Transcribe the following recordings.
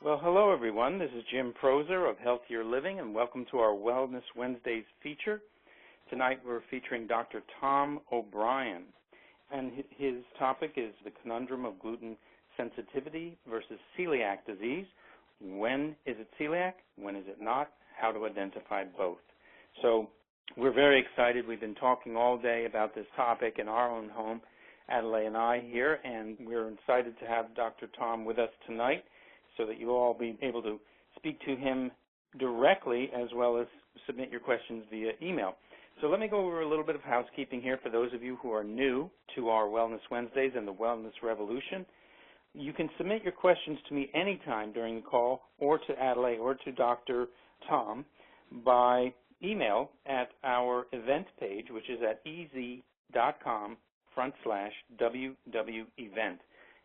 Well, hello everyone. This is Jim Proser of Healthier Living, and welcome to our Wellness Wednesdays feature. Tonight we're featuring Dr. Tom O'Bryan, and his topic is the conundrum of gluten sensitivity versus celiac disease. When is it celiac? When is it not? How to identify both. So we're very excited. We've been talking all day about this topic in our own home, Adoley and I here, and we're excited to have Dr. Tom with us tonight, so that you'll all be able to speak to him directly as well as submit your questions via email. So let me go over a little bit of housekeeping here for those of you who are new to our Wellness Wednesdays and the Wellness Revolution. You can submit your questions to me anytime during the call, or to Adelaide or to Dr. Tom by email at our event page, which is at ez.com/wwevent.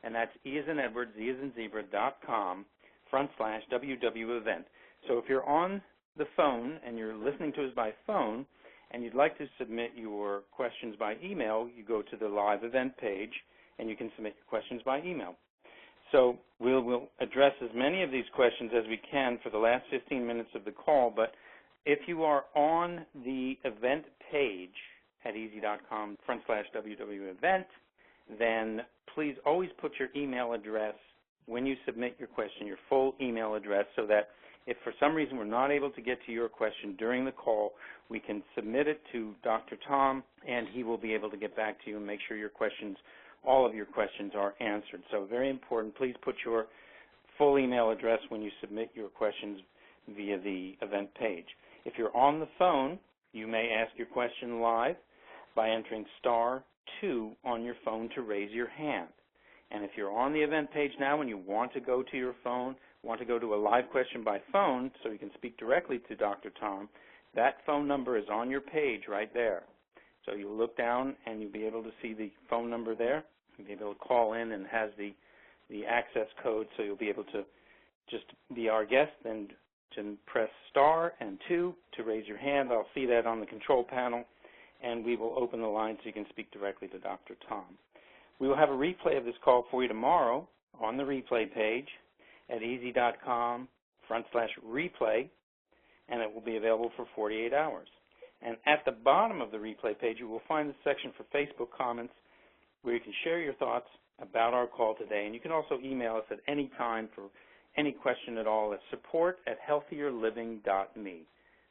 And that's E as in Edward, Z as in Zebra.com/wwevent. So if you're on the phone and you're listening to us by phone and you'd like to submit your questions by email, you go to the live event page and you can submit your questions by email. So we'll address as many of these questions as we can for the last 15 minutes of the call, but if you are on the event page at ez.com/wwevent, then please always put your email address when you submit your question, your full email address, so that if for some reason we're not able to get to your question during the call, we can submit it to Dr. Tom, and he will be able to get back to you and make sure your questions, all of your questions, are answered. So very important, please put your full email address when you submit your questions via the event page. If you're on the phone, you may ask your question live by entering *2 on your phone to raise your hand. And if you're on the event page now and you want to go to your phone, want to go to a live question by phone so you can speak directly to Dr. Tom, that phone number is on your page right there. So you'll look down and you'll be able to see the phone number there. You'll be able to call in, and has the access code, so you'll be able to just be our guest and to press *2 to raise your hand. I'll see that on the control panel, and we will open the line so you can speak directly to Dr. Tom. We will have a replay of this call for you tomorrow on the replay page at ez.com/replay, and it will be available for 48 hours. And at the bottom of the replay page, you will find the section for Facebook comments where you can share your thoughts about our call today. And you can also email us at any time for any question at all at support@healthierliving.me.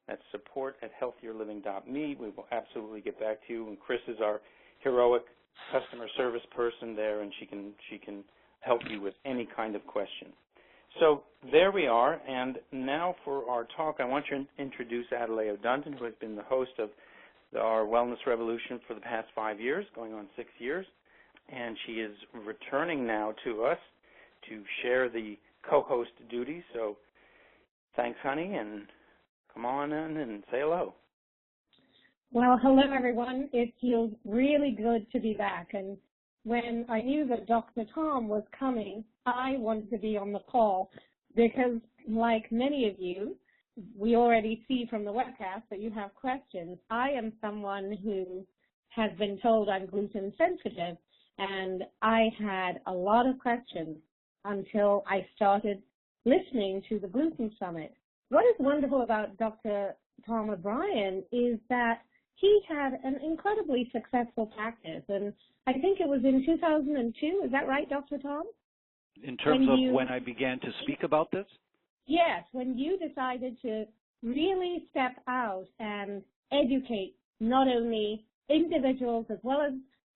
That's support@healthierliving.me. We will absolutely get back to you. And Chris is our heroic customer service person there, and she can help you with any kind of question. So there we are. And now for our talk, I want to introduce Adoley Odunton, who has been the host of our Wellness Revolution for the past 5 years, going on 6 years. And she is returning now to us to share the co-host duties. So thanks, honey, and come on in and say hello. Well, hello, everyone. It feels really good to be back. And when I knew that Dr. Tom was coming, I wanted to be on the call because, like many of you, we already see from the webcast that you have questions. I am someone who has been told I'm gluten sensitive, and I had a lot of questions until I started listening to the Gluten Summit. What is wonderful about Dr. Tom O'Bryan is that he had an incredibly successful practice, and I think it was in 2002. Is that right, Dr. Tom? In terms of when I began to speak about this? Yes, when you decided to really step out and educate not only individuals as well as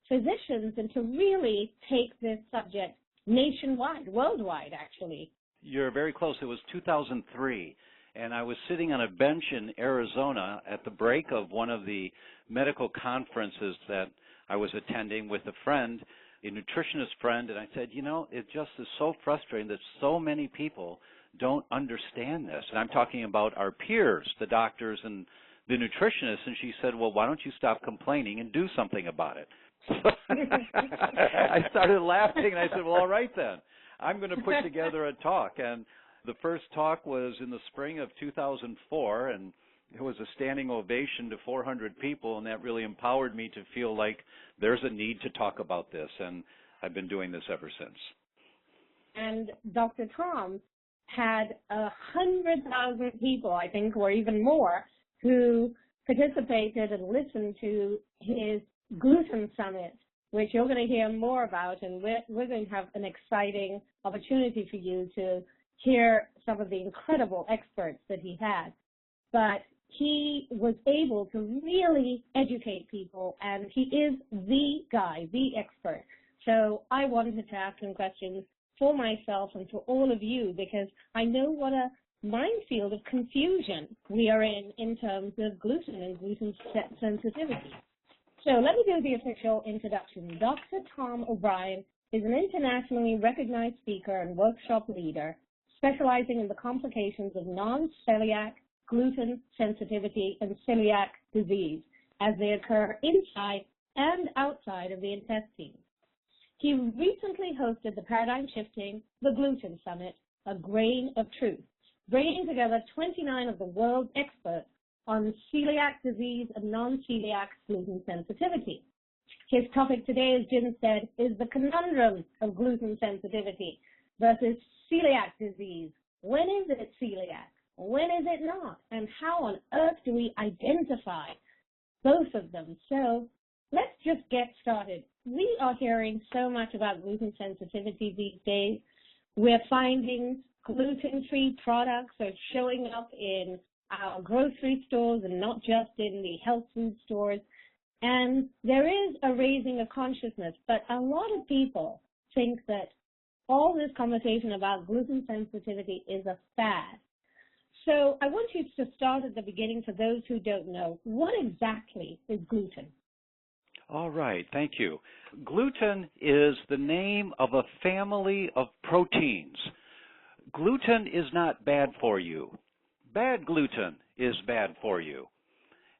physicians, and to really take this subject nationwide, worldwide, actually. You're very close. It was 2003. And I was sitting on a bench in Arizona at the break of one of the medical conferences that I was attending with a friend, a nutritionist friend, and I said, you know, it just is so frustrating that so many people don't understand this. And I'm talking about our peers, the doctors and the nutritionists, and she said, well, why don't you stop complaining and do something about it? I started laughing, and I said, well, all right then. I'm going to put together a talk. And the first talk was in the spring of 2004, and it was a standing ovation to 400 people, and that really empowered me to feel like there's a need to talk about this, and I've been doing this ever since. And Dr. Tom, had 100,000 people, I think, or even more, who participated and listened to his Gluten Summit, which you're going to hear more about, and we're going to have an exciting opportunity for you to hear some of the incredible experts that he had. But he was able to really educate people, and he is the guy, the expert. So I wanted to ask him questions for myself and for all of you, because I know what a minefield of confusion we are in terms of gluten and gluten sensitivity. So let me do the official introduction. Dr. Tom O'Bryan is an internationally recognized speaker and workshop leader specializing in the complications of non-celiac, gluten sensitivity, and celiac disease as they occur inside and outside of the intestine. He recently hosted the paradigm-shifting The Gluten Summit, A Grain of Truth, bringing together 29 of the world's experts on celiac disease and non-celiac gluten sensitivity. His topic today, as Jim said, is the conundrum of gluten sensitivity versus celiac disease. When is it celiac? When is it not? And how on earth do we identify both of them? So let's just get started. We are hearing so much about gluten sensitivity these days. We're finding gluten-free products are showing up in our grocery stores and not just in the health food stores. And there is a raising of consciousness, but a lot of people think that all this conversation about gluten sensitivity is a fad. So I want you to start at the beginning for those who don't know. What exactly is gluten? All right, thank you. Gluten is the name of a family of proteins. Gluten is not bad for you. Bad gluten is bad for you.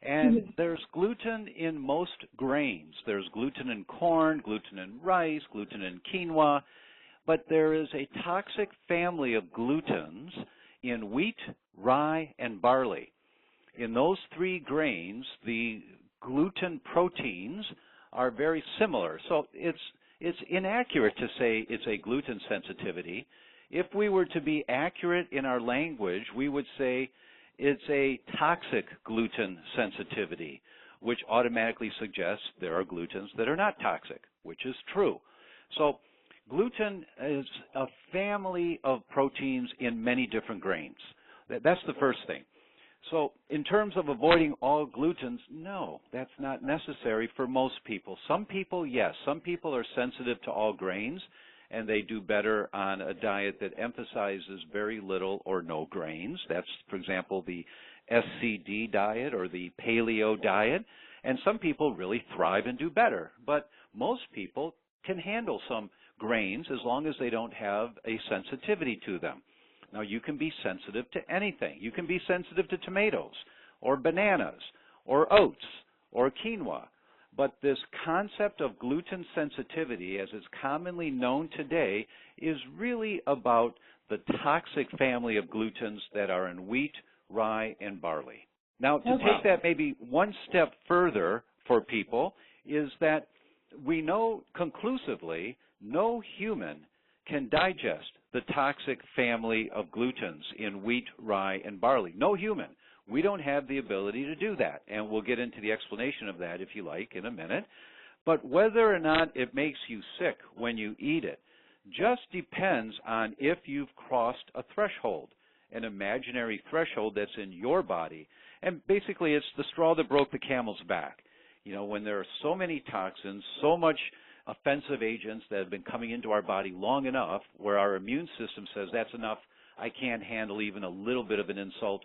And there's gluten in most grains. There's gluten in corn, gluten in rice, gluten in quinoa, but there is a toxic family of glutens in wheat, rye, and barley. In those three grains, the gluten proteins are very similar. So it's inaccurate to say it's a gluten sensitivity. If we were to be accurate in our language, we would say it's a toxic gluten sensitivity, which automatically suggests there are glutens that are not toxic, which is true. So gluten is a family of proteins in many different grains. That's the first thing. So in terms of avoiding all glutens, no, that's not necessary for most people. Some people, yes, some people are sensitive to all grains, and they do better on a diet that emphasizes very little or no grains. That's, for example, the SCD diet or the paleo diet. And some people really thrive and do better. But most people can handle some grains as long as they don't have a sensitivity to them. Now, you can be sensitive to anything. You can be sensitive to tomatoes or bananas or oats or quinoa. But this concept of gluten sensitivity, as it's commonly known today, is really about the toxic family of glutens that are in wheat, rye, and barley. Now, to take that maybe one step further for people is that we know conclusively no human can digest the toxic family of glutens in wheat, rye, and barley. No human. We don't have the ability to do that, and we'll get into the explanation of that, if you like, in a minute. But whether or not it makes you sick when you eat it just depends on if you've crossed a threshold, an imaginary threshold that's in your body. And basically, it's the straw that broke the camel's back. You know, when there are so many toxins, so much offensive agents that have been coming into our body long enough where our immune system says, that's enough, I can't handle even a little bit of an insult,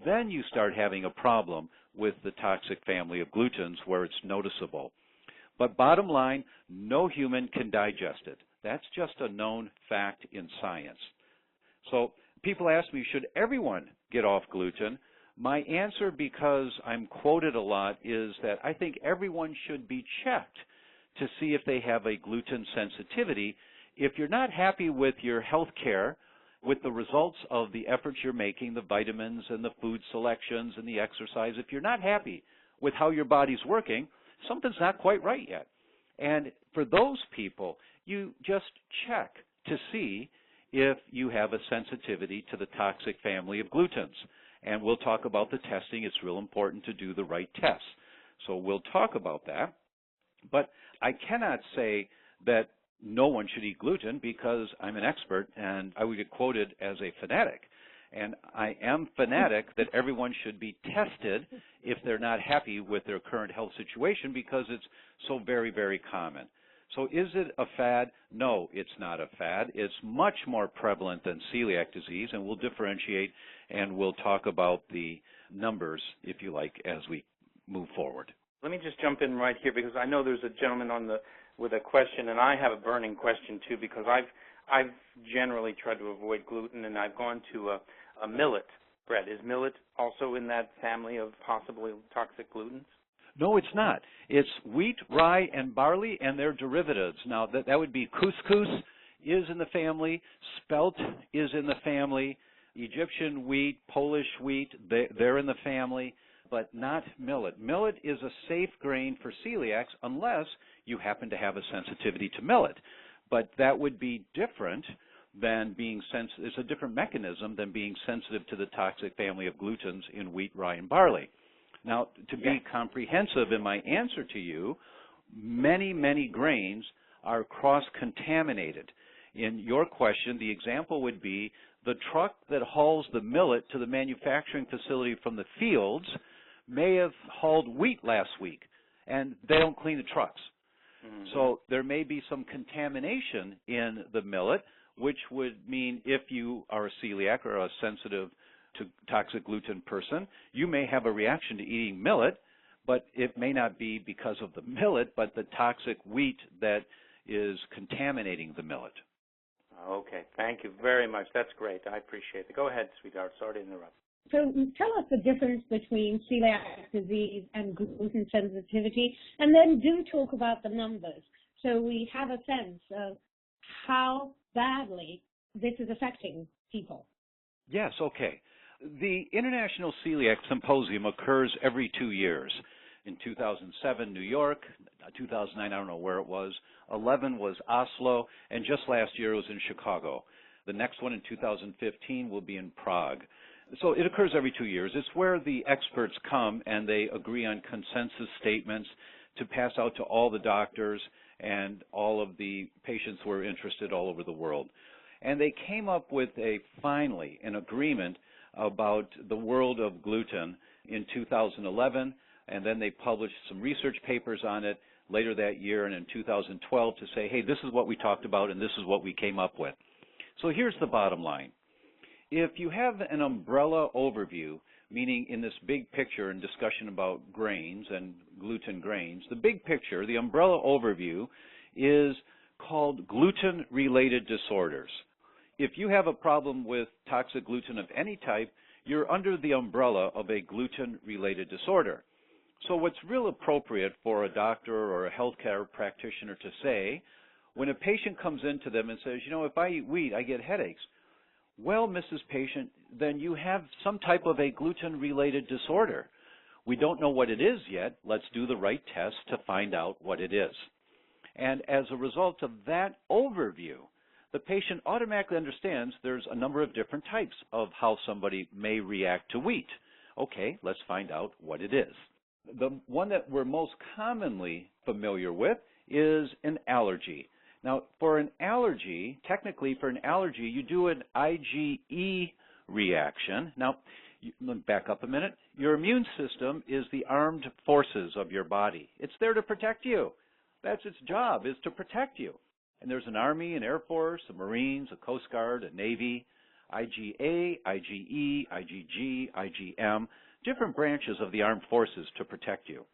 then you start having a problem with the toxic family of glutens where it's noticeable. But bottom line, no human can digest it. That's just a known fact in science. So people ask me, should everyone get off gluten? My answer, because I'm quoted a lot, is that I think everyone should be checked to see if they have a gluten sensitivity. If you're not happy with your health care, with the results of the efforts you're making, the vitamins and the food selections and the exercise, if you're not happy with how your body's working, something's not quite right yet. And for those people, you just check to see if you have a sensitivity to the toxic family of glutens. And we'll talk about the testing. It's real important to do the right tests. So we'll talk about that. But I cannot say that no one should eat gluten because I'm an expert and I would get quoted as a fanatic. And I am fanatic that everyone should be tested if they're not happy with their current health situation because it's so very, very common. So is it a fad? No, it's not a fad. It's much more prevalent than celiac disease, and we'll differentiate and we'll talk about the numbers, if you like, as we move forward. Let me just jump in right here because I know there's a gentleman with a question, and I have a burning question too because I've generally tried to avoid gluten, and I've gone to a millet bread. Is millet also in that family of possibly toxic glutens? No, it's not. It's wheat, rye, and barley, and their derivatives. Now, that would be couscous is in the family, spelt is in the family, Egyptian wheat, Polish wheat, they're in the family, but not millet. Millet is a safe grain for celiacs unless you happen to have a sensitivity to millet. But that would be different than being sensitive. It's a different mechanism than being sensitive to the toxic family of glutens in wheat, rye, and barley. Now, to be comprehensive in my answer to you, many, many grains are cross-contaminated. In your question, the example would be the truck that hauls the millet to the manufacturing facility from the fields may have hauled wheat last week, and they don't clean the trucks. Mm-hmm. So there may be some contamination in the millet, which would mean if you are a celiac or a sensitive to toxic gluten person, you may have a reaction to eating millet, but it may not be because of the millet, but the toxic wheat that is contaminating the millet. Okay, thank you very much. That's great. I appreciate it. Go ahead, sweetheart. Sorry to interrupt. So tell us the difference between celiac disease and gluten sensitivity, and then do talk about the numbers so we have a sense of how badly this is affecting people. Yes, okay. The International Celiac Symposium occurs every 2 years. In 2007, New York, 2009, I don't know where it was, 11 was Oslo, and just last year it was in Chicago. The next one in 2015 will be in Prague. So it occurs every 2 years. It's where the experts come and they agree on consensus statements to pass out to all the doctors and all of the patients who are interested all over the world. And they came up with finally an agreement about the world of gluten in 2011, and then they published some research papers on it later that year and in 2012 to say, hey, this is what we talked about and this is what we came up with. So here's the bottom line. If you have an umbrella overview, meaning in this big picture and discussion about grains and gluten grains, the big picture, the umbrella overview is called gluten-related disorders. If you have a problem with toxic gluten of any type, you're under the umbrella of a gluten-related disorder. So what's real appropriate for a doctor or a healthcare practitioner to say when a patient comes into them and says, you know, if I eat wheat, I get headaches. Well, Mrs. Patient, then you have some type of a gluten-related disorder. We don't know what it is yet. Let's do the right test to find out what it is. And as a result of that overview, the patient automatically understands there's a number of different types of how somebody may react to wheat. Okay, let's find out what it is. The one that we're most commonly familiar with is an allergy. Now, for an allergy, technically for an allergy, you do an IgE reaction. Now, let me back up a minute. Your immune system is the armed forces of your body. It's there to protect you. That's its job, is to protect you. And there's an Army, an Air Force, a Marines, a Coast Guard, a Navy, IgA, IgE, IgG, IgM, different branches of the armed forces to protect you.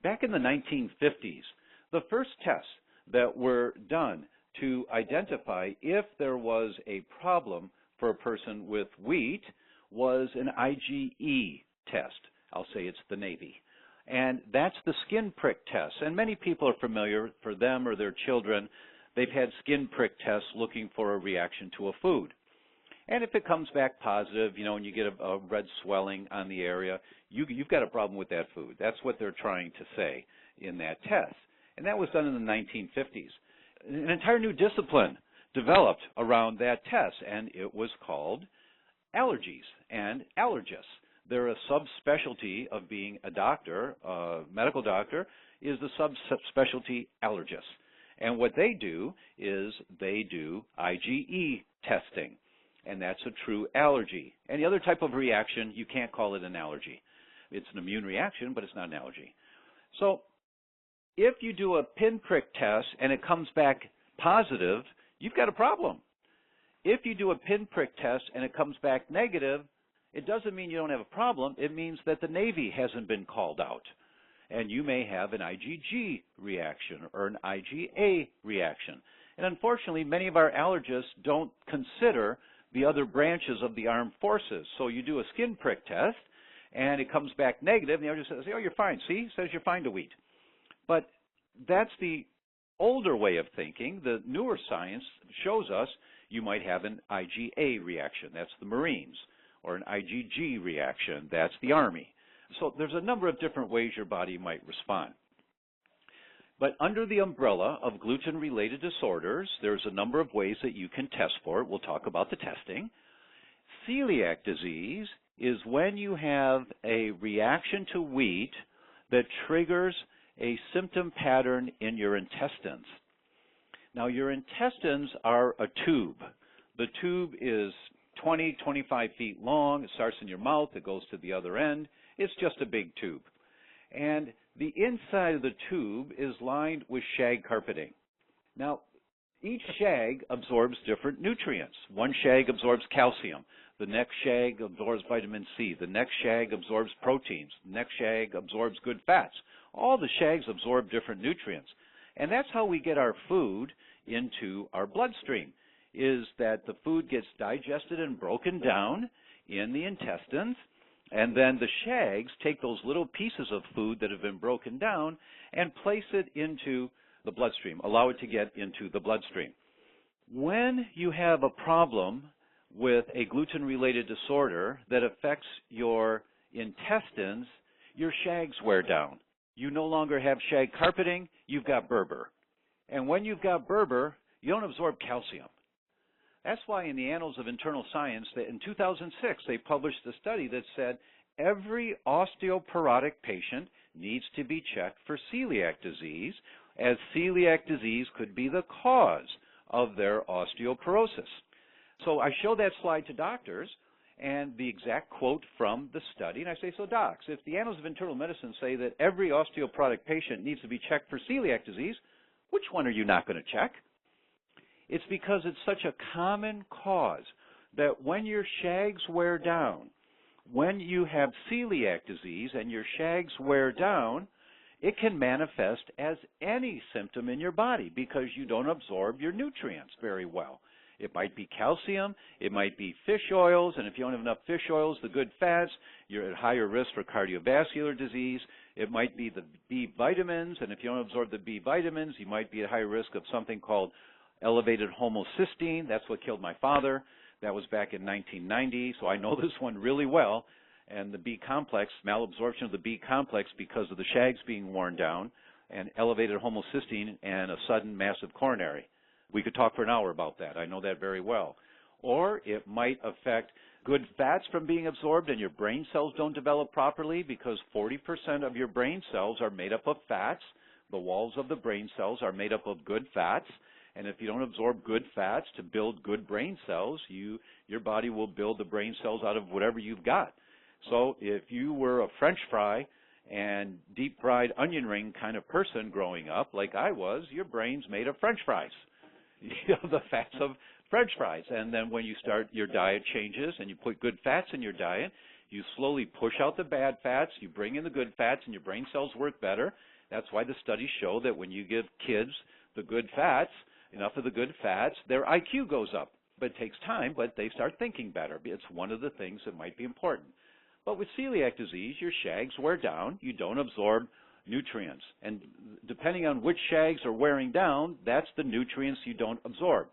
Back in the 1950s, the first tests that were done to identify if there was a problem for a person with wheat was an IgE test. I'll say it's the Navy. And that's the skin prick test. And many people are familiar, for them or their children, they've had skin prick tests looking for a reaction to a food. And if it comes back positive, you know, and you get a red swelling on the area, you've got a problem with that food. That's what they're trying to say in that test. And that was done in the 1950s. An entire new discipline developed around that test, and it was called allergies and allergists. They're a subspecialty of being a doctor, a medical doctor, is the subspecialty allergist. And what they do is they do IgE testing, and that's a true allergy. Any other type of reaction, you can't call it an allergy. It's an immune reaction, but it's not an allergy. So if you do a pinprick test and it comes back positive, you've got a problem. If you do a pinprick test and it comes back negative, it doesn't mean you don't have a problem. It means that the Navy hasn't been called out. And you may have an IgG reaction or an IgA reaction. And unfortunately, many of our allergists don't consider the other branches of the armed forces. So you do a skin prick test, and it comes back negative, and the allergist says, oh, you're fine. See, it says you're fine to wheat. But that's the older way of thinking. The newer science shows us you might have an IgA reaction. That's the Marines. Or an IgG reaction. That's the Army. So there's a number of different ways your body might respond. But under the umbrella of gluten-related disorders, there's a number of ways that you can test for it. We'll talk about the testing. Celiac disease is when you have a reaction to wheat that triggers a symptom pattern in your intestines. Now, your intestines are a tube. The tube is 20, 25 feet long. It starts in your mouth. It goes to the other end. It's just a big tube. And the inside of the tube is lined with shag carpeting. Now, each shag absorbs different nutrients. One shag absorbs calcium. The next shag absorbs vitamin C. The next shag absorbs proteins. The next shag absorbs good fats. All the shags absorb different nutrients. And that's how we get our food into our bloodstream, is that the food gets digested and broken down in the intestines, and then the shags take those little pieces of food that have been broken down and place it into the bloodstream, allow it to get into the bloodstream. When you have a problem with a gluten-related disorder that affects your intestines, your shags wear down. You no longer have shag carpeting, you've got Berber. And when you've got Berber, you don't absorb calcium. That's why in the Annals of Internal Science, in 2006, they published a study that said every osteoporotic patient needs to be checked for celiac disease, as celiac disease could be the cause of their osteoporosis. So I show that slide to doctors and the exact quote from the study, and I say, so docs, if the Annals of Internal Medicine say that every osteoporotic patient needs to be checked for celiac disease, which one are you not going to check? It's because it's such a common cause that when your shags wear down, when you have celiac disease and your shags wear down, it can manifest as any symptom in your body because you don't absorb your nutrients very well. It might be calcium, it might be fish oils, and if you don't have enough fish oils, the good fats, you're at higher risk for cardiovascular disease. It might be the B vitamins, and if you don't absorb the B vitamins, you might be at higher risk of something called elevated homocysteine. That's what killed my father. That was back in 1990, so I know this one really well. And the B complex, malabsorption of the B complex because of the shags being worn down, and elevated homocysteine and a sudden massive coronary. We could talk for an hour about that. I know that very well. Or it might affect good fats from being absorbed and your brain cells don't develop properly because 40% of your brain cells are made up of fats. The walls of the brain cells are made up of good fats. And if you don't absorb good fats to build good brain cells, your body will build the brain cells out of whatever you've got. So if you were a French fry and deep-fried onion ring kind of person growing up, like I was, your brain's made of French fries. You know, the fats of French fries. And then when you start, your diet changes and you put good fats in your diet, you slowly push out the bad fats, you bring in the good fats, and your brain cells work better. That's why the studies show that when you give kids the good fats, enough of the good fats, their IQ goes up. But it takes time, but they start thinking better. It's one of the things that might be important. But with celiac disease, your shags wear down. You don't absorb nutrients. And depending on which shags are wearing down, that's the nutrients you don't absorb.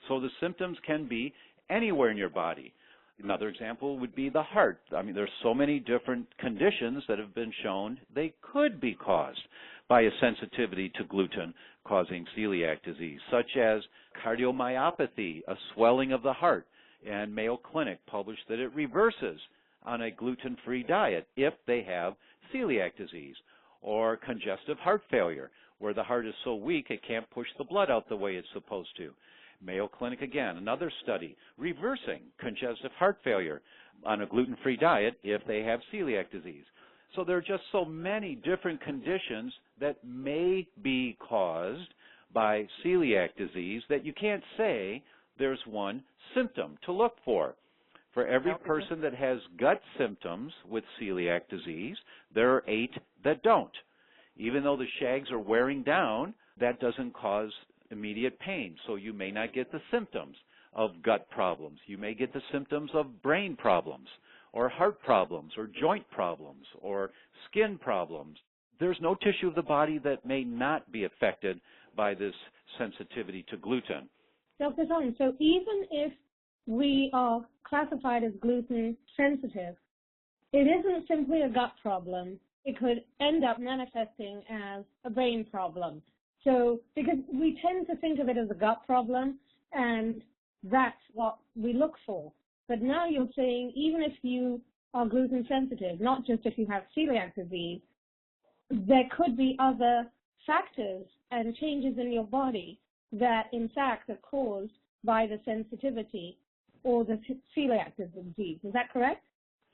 So the symptoms can be anywhere in your body. Another example would be the heart. I mean, there's so many different conditions that have been shown they could be caused by a sensitivity to gluten causing celiac disease, such as cardiomyopathy, a swelling of the heart. And Mayo Clinic published that it reverses on a gluten-free diet if they have celiac disease, or congestive heart failure, where the heart is so weak it can't push the blood out the way it's supposed to. Mayo Clinic, again, another study, reversing congestive heart failure on a gluten-free diet if they have celiac disease. So there are just so many different conditions that may be caused by celiac disease that you can't say there's one symptom to look for. For every person that has gut symptoms with celiac disease, there are 8 that don't. Even though the shags are wearing down, that doesn't cause immediate pain, so you may not get the symptoms of gut problems. You may get the symptoms of brain problems, or heart problems, or joint problems, or skin problems. There's no tissue of the body that may not be affected by this sensitivity to gluten. Dr. Tom, so even if we are classified as gluten sensitive, it isn't simply a gut problem. It could end up manifesting as a brain problem. So, because we tend to think of it as a gut problem, and that's what we look for. But now you're saying even if you are gluten sensitive, not just if you have celiac disease, there could be other factors and changes in your body that in fact are caused by the sensitivity or the celiac disease. Is that correct?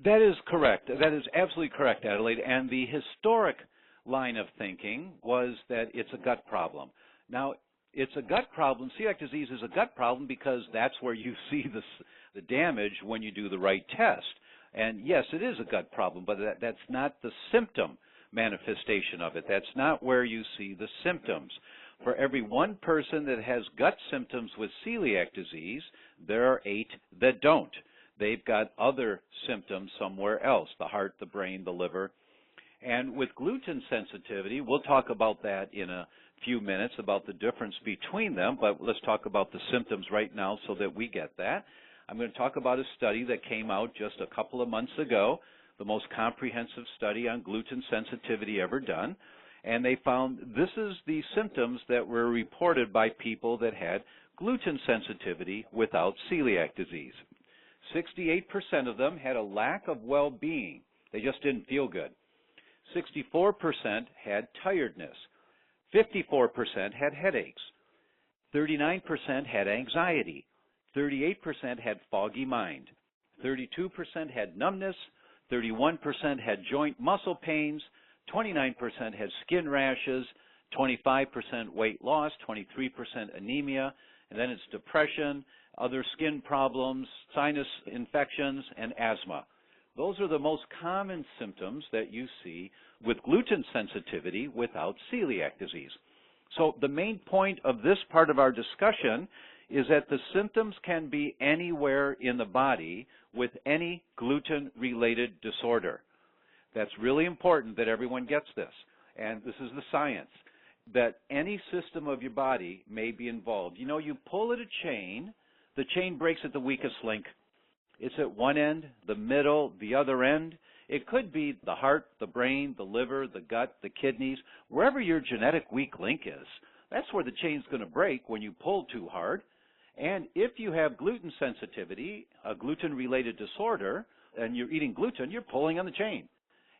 That is correct. That is absolutely correct, Adelaide. And the historic line of thinking was that it's a gut problem. Now, it's a gut problem. Celiac disease is a gut problem because that's where you see the damage when you do the right test. And yes, it is a gut problem, but that's not the symptom manifestation of it. That's not where you see the symptoms. For every one person that has gut symptoms with celiac disease, there are 8 that don't. They've got other symptoms somewhere else, the heart, the brain, the liver. And with gluten sensitivity, we'll talk about that in a few minutes, about the difference between them, but let's talk about the symptoms right now so that we get that. I'm going to talk about a study that came out just a couple of months ago, the most comprehensive study on gluten sensitivity ever done. And they found this is the symptoms that were reported by people that had gluten sensitivity without celiac disease. 68% of them had a lack of well-being. They just didn't feel good. 64% had tiredness. 54% had headaches. 39% had anxiety. 38% had foggy mind. 32% had numbness. 31% had joint muscle pains. 29% had skin rashes. 25% weight loss. 23% anemia. And then it's depression, other skin problems, sinus infections, and asthma. Those are the most common symptoms that you see with gluten sensitivity without celiac disease. So the main point of this part of our discussion is that the symptoms can be anywhere in the body with any gluten-related disorder. That's really important that everyone gets this, and this is the science, that any system of your body may be involved. You know, you pull at a chain, the chain breaks at the weakest link. It's at one end, the middle, the other end. It could be the heart, the brain, the liver, the gut, the kidneys. Wherever your genetic weak link is, that's where the chain's going to break when you pull too hard. And if you have gluten sensitivity, a gluten-related disorder, and you're eating gluten, you're pulling on the chain.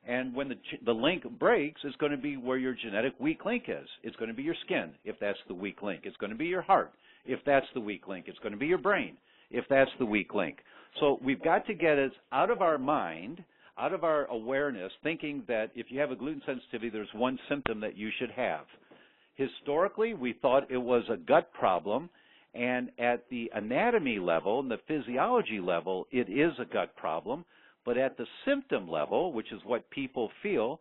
And when the link breaks, it's going to be where your genetic weak link is. It's going to be your skin, if that's the weak link. It's going to be your heart, if that's the weak link. It's going to be your brain, if that's the weak link. So we've got to get it out of our mind, out of our awareness, thinking that if you have a gluten sensitivity, there's one symptom that you should have. Historically, we thought it was a gut problem, and at the anatomy level and the physiology level, it is a gut problem. But at the symptom level, which is what people feel,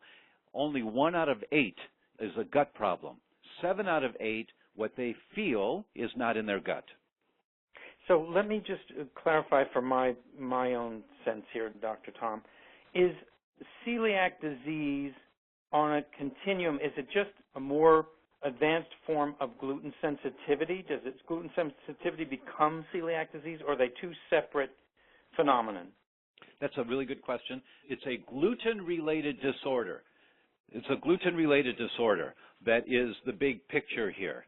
only 1 out of 8 is a gut problem. 7 out of 8, what they feel is not in their gut. So let me just clarify for my own sense here, Dr. Tom. Is celiac disease on a continuum, is it just a more advanced form of gluten sensitivity? Does its gluten sensitivity become celiac disease, or are they two separate phenomenon? That's a really good question. It's a gluten-related disorder. It's a gluten-related disorder that is the big picture here.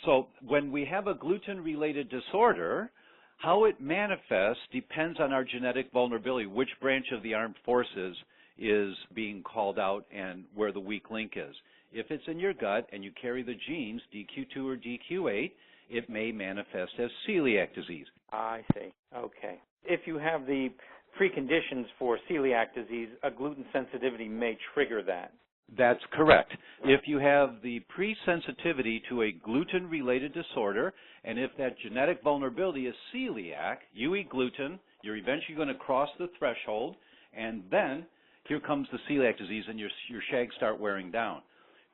So when we have a gluten-related disorder, how it manifests depends on our genetic vulnerability, which branch of the armed forces is being called out and where the weak link is. If it's in your gut and you carry the genes DQ2 or DQ8, it may manifest as celiac disease. I see. Okay. If you have the preconditions for celiac disease, a gluten sensitivity may trigger that. That's correct. If you have the pre-sensitivity to a gluten-related disorder, and if that genetic vulnerability is celiac, you eat gluten, you're eventually going to cross the threshold, and then here comes the celiac disease and your shags start wearing down.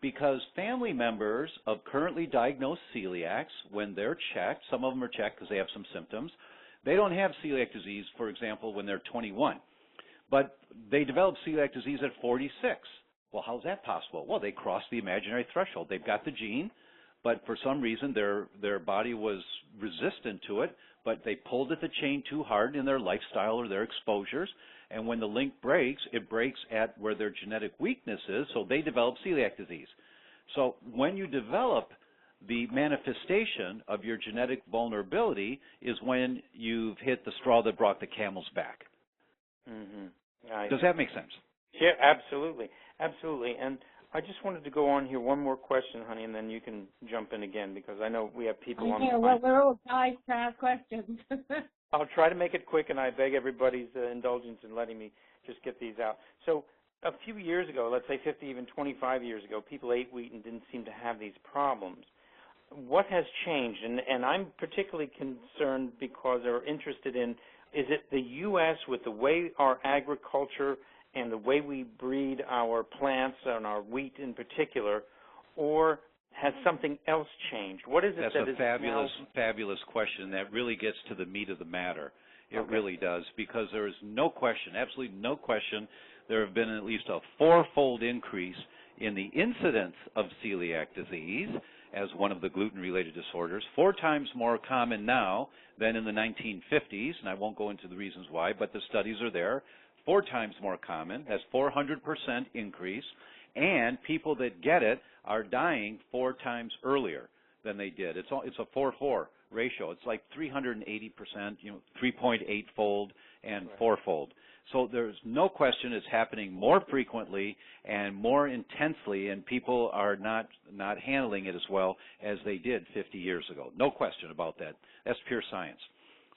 Because family members of currently diagnosed celiacs, when they're checked, some of them are checked because they have some symptoms, they don't have celiac disease, for example, when they're 21. But they develop celiac disease at 46. Well, how's that possible? Well, they crossed the imaginary threshold. They've got the gene, but for some reason their body was resistant to it, but they pulled at the chain too hard in their lifestyle or their exposures, and when the link breaks, it breaks at where their genetic weakness is, so they develop celiac disease. So when you develop the manifestation of your genetic vulnerability is when you've hit the straw that brought the camel's back. Mm-hmm. Does that make sense? Yeah, absolutely. Absolutely. And I just wanted to go on here one more question, honey, and then you can jump in again because I know we have people on the line. Well, we're all guys to ask questions. I'll try to make it quick, and I beg everybody's indulgence in letting me just get these out. So a few years ago, let's say 50, even 25 years ago, people ate wheat and didn't seem to have these problems. What has changed? And I'm particularly concerned because they're interested in, is it the U.S. with the way our agriculture and the way we breed our plants and our wheat in particular, or has something else changed? What is it That's a fabulous question. That really gets to the meat of the matter. It really does, because there is no question, absolutely no question, there have been at least a fourfold increase in the incidence of celiac disease as one of the gluten-related disorders, 4 times more common now than in the 1950s, and I won't go into the reasons why, but the studies are there. 4 times more common, that's 400% increase, and people that get it are dying 4 times earlier than they did. It's a 4-4 ratio. It's like 380%, 3.8-fold and 4-fold. So there's no question it's happening more frequently and more intensely, and people are not handling it as well as they did 50 years ago. No question about that. That's pure science.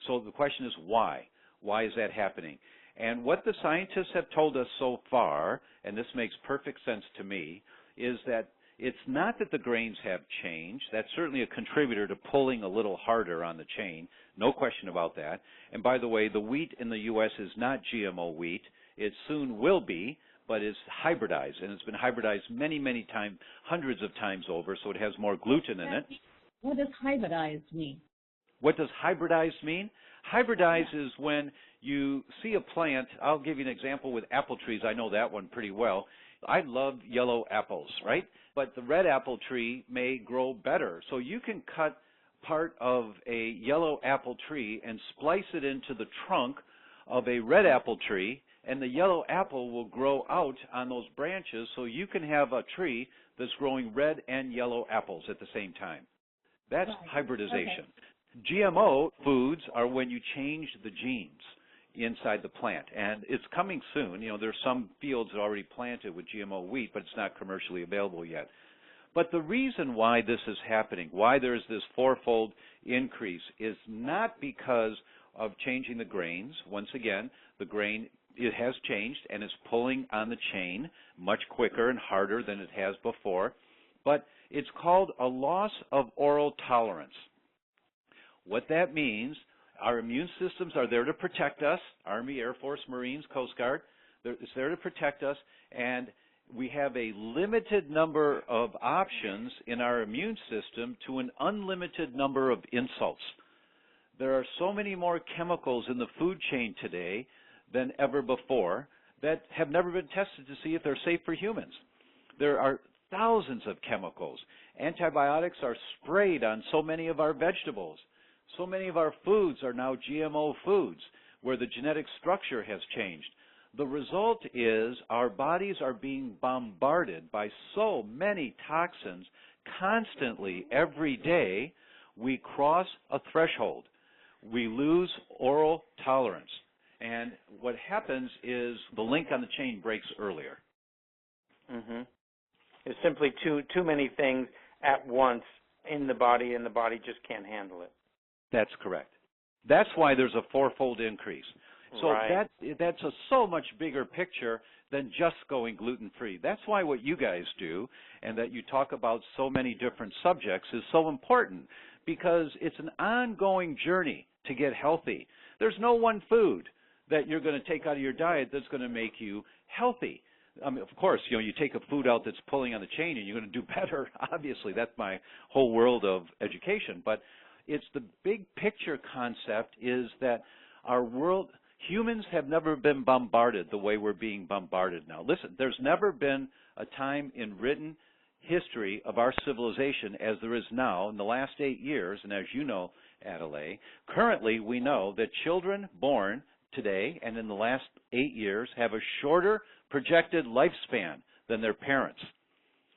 So the question is why? Why is that happening? And what the scientists have told us so far, and this makes perfect sense to me, is that it's not that the grains have changed. That's certainly a contributor to pulling a little harder on the chain. No question about that. And by the way, the wheat in the U.S. is not GMO wheat. It soon will be, but it's hybridized. And it's been hybridized many, many times, hundreds of times over, so it has more gluten in it. What does hybridized mean? What does hybridized mean? Hybridized is when you see a plant. I'll give you an example with apple trees. I know that one pretty well. I love yellow apples, right? But the red apple tree may grow better. So you can cut part of a yellow apple tree and splice it into the trunk of a red apple tree, and the yellow apple will grow out on those branches, so you can have a tree that's growing red and yellow apples at the same time. That's hybridization. Okay. GMO foods are when you change the genes inside the plant, and it's coming soon. There's some fields that are already planted with GMO wheat, but it's not commercially available yet. But the reason why this is happening, why there's this 4-fold increase, is not because of changing the grains. Once again, the grain, it has changed, and it's pulling on the chain much quicker and harder than it has before. But it's called a loss of oral tolerance. What that means, our immune systems are there to protect us, Army, Air Force, Marines, Coast Guard. It's there to protect us, and we have a limited number of options in our immune system to an unlimited number of insults. There are so many more chemicals in the food chain today than ever before that have never been tested to see if they're safe for humans. There are thousands of chemicals. Antibiotics are sprayed on so many of our vegetables. So many of our foods are now GMO foods. where the genetic structure has changed. The result is our bodies are being bombarded by so many toxins constantly every day. We cross a threshold. We lose oral tolerance. And what happens is the link on the chain breaks earlier. Mm-hmm. There's simply too many things at once in the body, and the body just can't handle it. That's correct. That's why there's a fourfold increase. So right. that's a so much bigger picture than just going gluten-free. That's why what you guys do and that you talk about so many different subjects is so important, because it's an ongoing journey to get healthy. There's no one food that you're going to take out of your diet that's going to make you healthy. I mean, of course, you take a food out that's pulling on the chain and you're going to do better. Obviously, that's my whole world of education. But it's the big picture concept is that our world, humans have never been bombarded the way we're being bombarded now. Listen, there's never been a time in written history of our civilization as there is now in the last 8 years. And as you know, Adoley, currently we know that children born today and in the last 8 years have a shorter projected lifespan than their parents.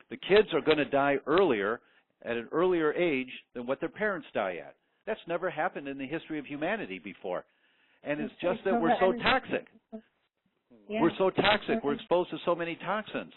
The kids are going to die earlier at an earlier age than what their parents die at. That's never happened in the history of humanity before. And it's just that we're so toxic. Yeah. We're so toxic. We're exposed to so many toxins.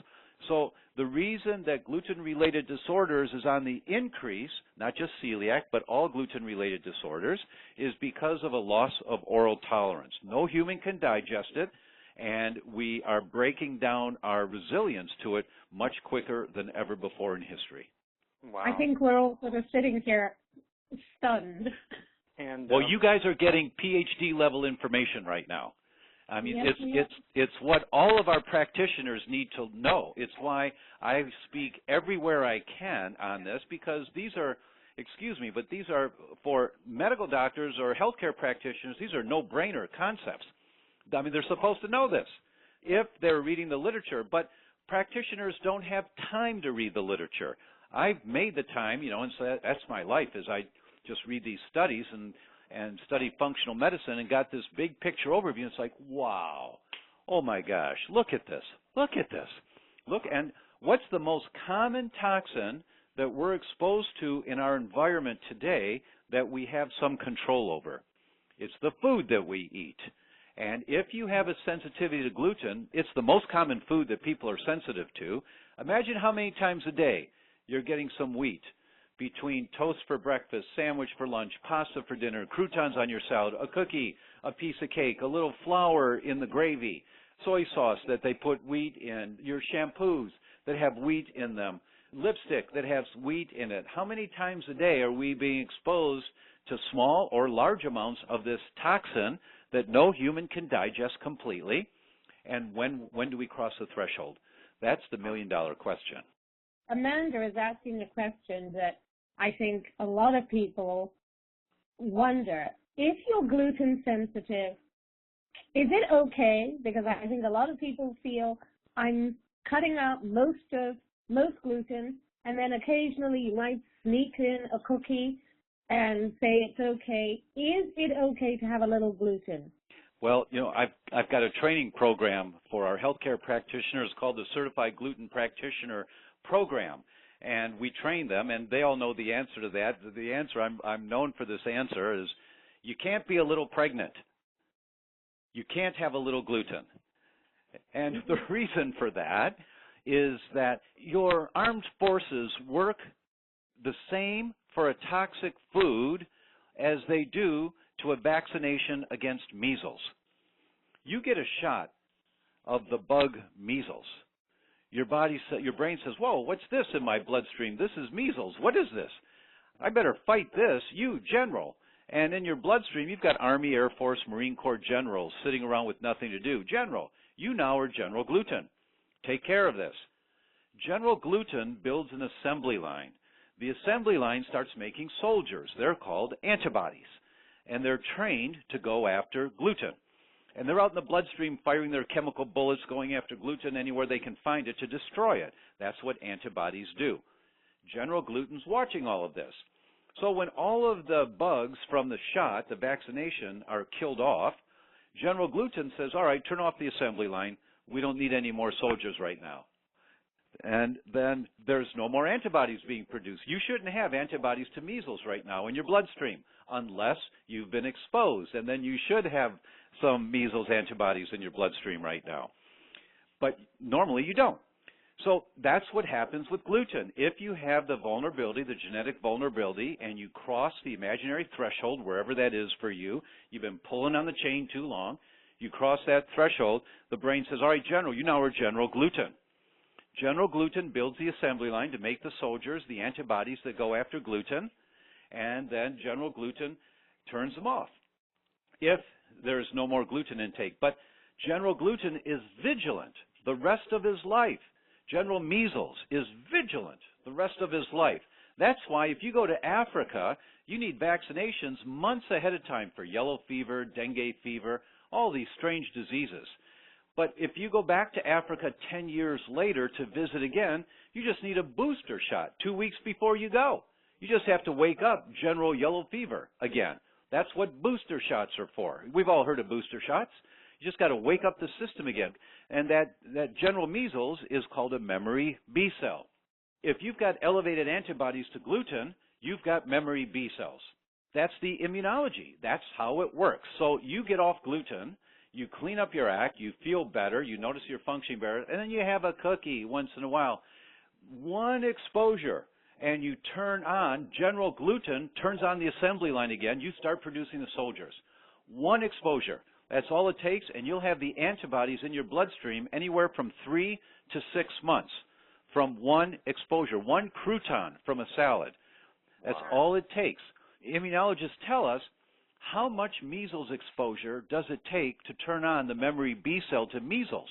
So the reason that gluten-related disorders is on the increase, not just celiac, but all gluten-related disorders, is because of a loss of oral tolerance. No human can digest it, and we are breaking down our resilience to it much quicker than ever before in history. Wow. I think we're all sort of sitting here stunned. And, well, you guys are getting PhD-level information right now. I mean, yes, it's what all of our practitioners need to know. It's why I speak everywhere I can on this, because these are, excuse me, but these are for medical doctors or healthcare practitioners, these are no-brainer concepts. I mean, they're supposed to know this if they're reading the literature, but practitioners don't have time to read the literature. I've made the time, and so that's my life, is I just read these studies and study functional medicine and got this big picture overview. It's like, wow, oh my gosh, look at this, look at this. Look, and what's the most common toxin that we're exposed to in our environment today that we have some control over? It's the food that we eat. And if you have a sensitivity to gluten, it's the most common food that people are sensitive to. Imagine how many times a day you're getting some wheat between toast for breakfast, sandwich for lunch, pasta for dinner, croutons on your salad, a cookie, a piece of cake, a little flour in the gravy, soy sauce that they put wheat in, your shampoos that have wheat in them, lipstick that has wheat in it. How many times a day are we being exposed to small or large amounts of this toxin that no human can digest completely? And when do we cross the threshold? That's the million-dollar question. Amanda is asking a question that I think a lot of people wonder. If you're gluten sensitive, is it okay? Because I think a lot of people feel I'm cutting out most gluten, and then occasionally you might sneak in a cookie and say it's okay. Is it okay to have a little gluten? Well, I've got a training program for our healthcare practitioners called the Certified Gluten Practitioner Program, and we train them, and they all know the answer to that. The answer, I'm known for this answer, is you can't be a little pregnant. You can't have a little gluten. And the reason for that is that your armed forces work the same for a toxic food as they do to a vaccination against measles. You get a shot of the bug measles. Your brain says, whoa, what's this in my bloodstream? This is measles. What is this? I better fight this, you general. And in your bloodstream, you've got Army, Air Force, Marine Corps generals sitting around with nothing to do. General, you now are General Gluten. Take care of this. General Gluten builds an assembly line. The assembly line starts making soldiers. They're called antibodies, and they're trained to go after gluten. And they're out in the bloodstream firing their chemical bullets, going after gluten anywhere they can find it to destroy it. That's what antibodies do. General Gluten's watching all of this. So when all of the bugs from the shot, the vaccination, are killed off, General Gluten says, all right, turn off the assembly line. We don't need any more soldiers right now. And then there's no more antibodies being produced. You shouldn't have antibodies to measles right now in your bloodstream unless you've been exposed, and then you should have some measles antibodies in your bloodstream right now. But normally you don't. So that's what happens with gluten. If you have the vulnerability, the genetic vulnerability, and you cross the imaginary threshold, wherever that is for you, you've been pulling on the chain too long, you cross that threshold, the brain says, all right, General, you now are General Gluten. General Gluten builds the assembly line to make the soldiers, the antibodies that go after gluten, and then General Gluten turns them off if there's no more gluten intake. But General Gluten is vigilant the rest of his life. General Measles is vigilant the rest of his life. That's why if you go to Africa, you need vaccinations months ahead of time for yellow fever, dengue fever, all these strange diseases. But if you go back to Africa 10 years later to visit again, you just need a booster shot 2 weeks before you go. You just have to wake up general yellow fever again. That's what booster shots are for. We've all heard of booster shots. You just got to wake up the system again. And that general measles is called a memory B cell. If you've got elevated antibodies to gluten, you've got memory B cells. That's the immunology. That's how it works. So you get off gluten, you clean up your act, you feel better, you notice you're functioning better, and then you have a cookie once in a while. One exposure, and you turn on, general gluten turns on the assembly line again, you start producing the soldiers. One exposure. That's all it takes, and you'll have the antibodies in your bloodstream anywhere from 3 to 6 months from one exposure, one crouton from a salad. That's all it takes. Immunologists tell us how much measles exposure does it take to turn on the memory B cell to measles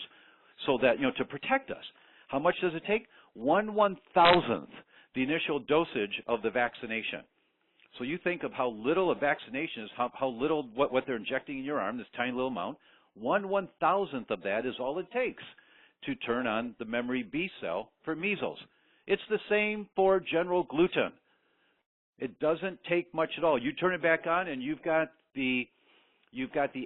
so that, to protect us. How much does it take? 1/1000th the initial dosage of the vaccination. So you think of how little a vaccination is, how little what they're injecting in your arm, this tiny little amount. 1/1000th of that is all it takes to turn on the memory B cell for measles. It's the same for general gluten. It doesn't take much at all. You turn it back on, and you've got the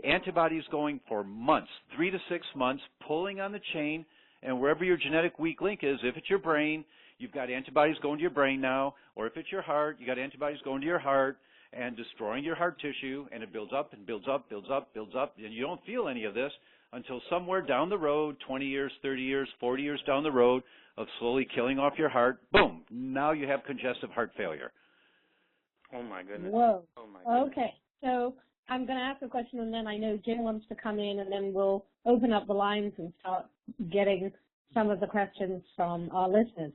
antibodies going for months, 3 to 6 months, pulling on the chain, and wherever your genetic weak link is, if it's your brain, you've got antibodies going to your brain now, or if it's your heart, you got antibodies going to your heart and destroying your heart tissue, and it builds up and builds up, builds up, builds up, and you don't feel any of this until somewhere down the road, 20 years, 30 years, 40 years down the road of slowly killing off your heart, boom, now you have congestive heart failure. Oh, my goodness. Whoa. Oh, my goodness. Okay. So I'm going to ask a question, and then I know Jim wants to come in, and then we'll open up the lines and start getting some of the questions from our listeners.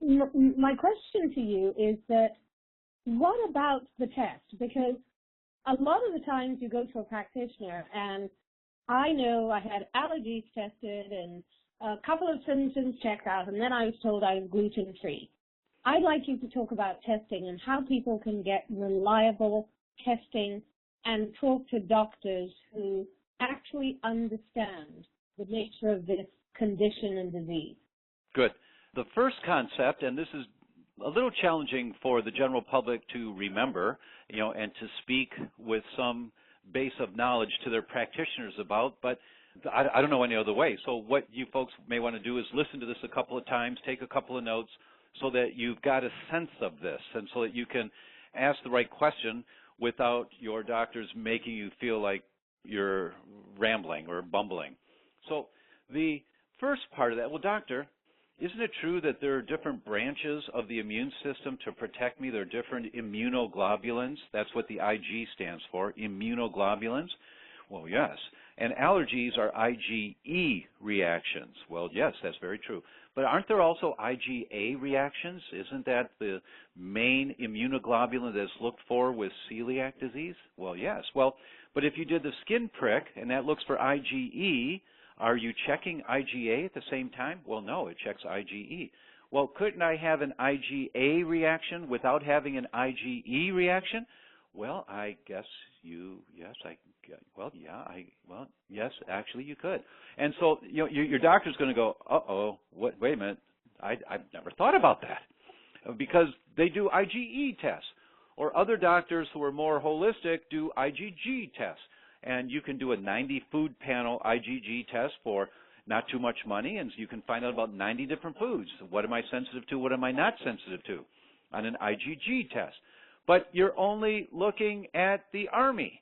My question to you is that what about the test? Because a lot of the times you go to a practitioner, and I know I had allergies tested and a couple of symptoms checked out, and then I was told I was gluten-free. I'd like you to talk about testing and how people can get reliable testing and talk to doctors who actually understand the nature of this condition and disease. Good. The first concept, and this is a little challenging for the general public to remember, and to speak with some base of knowledge to their practitioners about, but I don't know any other way. So what you folks may want to do is listen to this a couple of times, take a couple of notes, so that you've got a sense of this, and so that you can ask the right question without your doctors making you feel like you're rambling or bumbling. So the first part of that, well, doctor, isn't it true that there are different branches of the immune system to protect me? There are different immunoglobulins. That's what the IG stands for, immunoglobulins. Well, yes. And allergies are IgE reactions. Well, yes, that's very true. But aren't there also IgA reactions? Isn't that the main immunoglobulin that's looked for with celiac disease? Well, yes. Well, but if you did the skin prick and that looks for IgE, are you checking IgA at the same time? Well, no, it checks IgE. Well, couldn't I have an IgA reaction without having an IgE reaction? Well, I guess yes, actually you could. And so, your doctor's going to go, uh-oh, wait a minute, I've never thought about that, because they do IgE tests, or other doctors who are more holistic do IgG tests. and you can do a 90 food panel IgG test for not too much money, and you can find out about 90 different foods. What am I sensitive to? What am I not sensitive to on an IgG test? But you're only looking at the Army.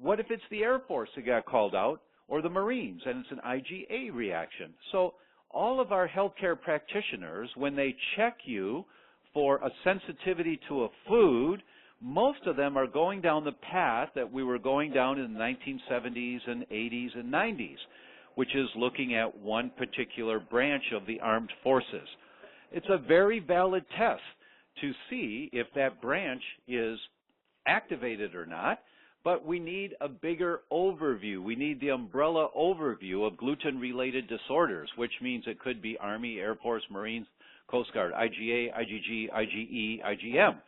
What if it's the Air Force that got called out, or the Marines, and it's an IgA reaction? So all of our healthcare practitioners, when they check you for a sensitivity to a food, most of them are going down the path that we were going down in the 1970s and 80s and 90s, which is looking at one particular branch of the armed forces. It's a very valid test to see if that branch is activated or not, but we need a bigger overview. We need the umbrella overview of gluten-related disorders, which means it could be Army, Air Force, Marines, Coast Guard, IgA, IgG, IgE, IgM.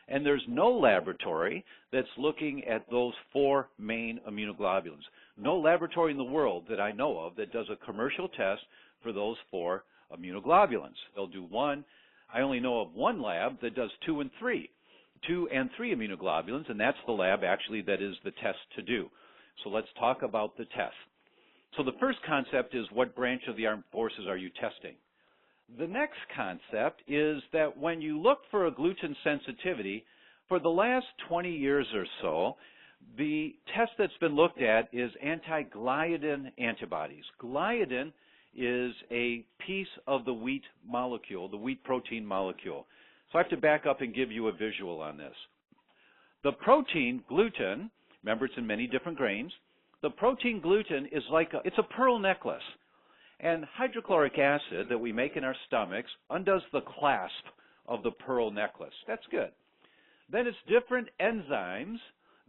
And there's no laboratory that's looking at those four main immunoglobulins. No laboratory in the world that I know of that does a commercial test for those four immunoglobulins. They'll do one. I only know of one lab that does 2 and 3 immunoglobulins, and that's the lab actually that is the test to do. So let's talk about the test. So the first concept is, what branch of the armed forces are you testing? The next concept is that when you look for a gluten sensitivity, for the last 20 years or so, the test that's been looked at is anti-gliadin antibodies. Gliadin is a piece of the wheat molecule, the wheat protein molecule. So I have to back up and give you a visual on this. The protein gluten, remember it's in many different grains, the protein gluten is like it's a pearl necklace. And hydrochloric acid that we make in our stomachs undoes the clasp of the pearl necklace. That's good. Then it's different enzymes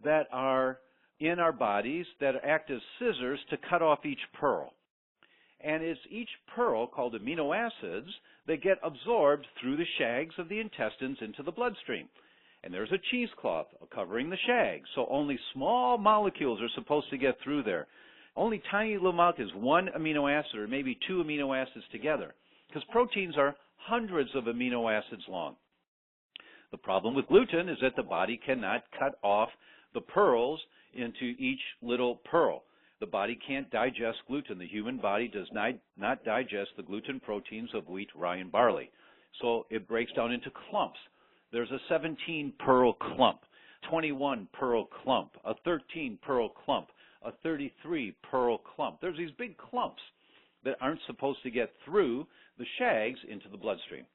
that are in our bodies that act as scissors to cut off each pearl. And it's each pearl, called amino acids, that get absorbed through the shags of the intestines into the bloodstream. And there's a cheesecloth covering the shags, so only small molecules are supposed to get through there. Only tiny little molecules, one amino acid or maybe 2 amino acids together, because proteins are hundreds of amino acids long. The problem with gluten is that the body cannot cut off the pearls into each little pearl. The body can't digest gluten. The human body does not digest the gluten proteins of wheat, rye, and barley. So it breaks down into clumps. There's a 17-pearl clump, 21-pearl clump, a 13-pearl clump, a 33-pearl clump. There's these big clumps that aren't supposed to get through the shags into the bloodstream.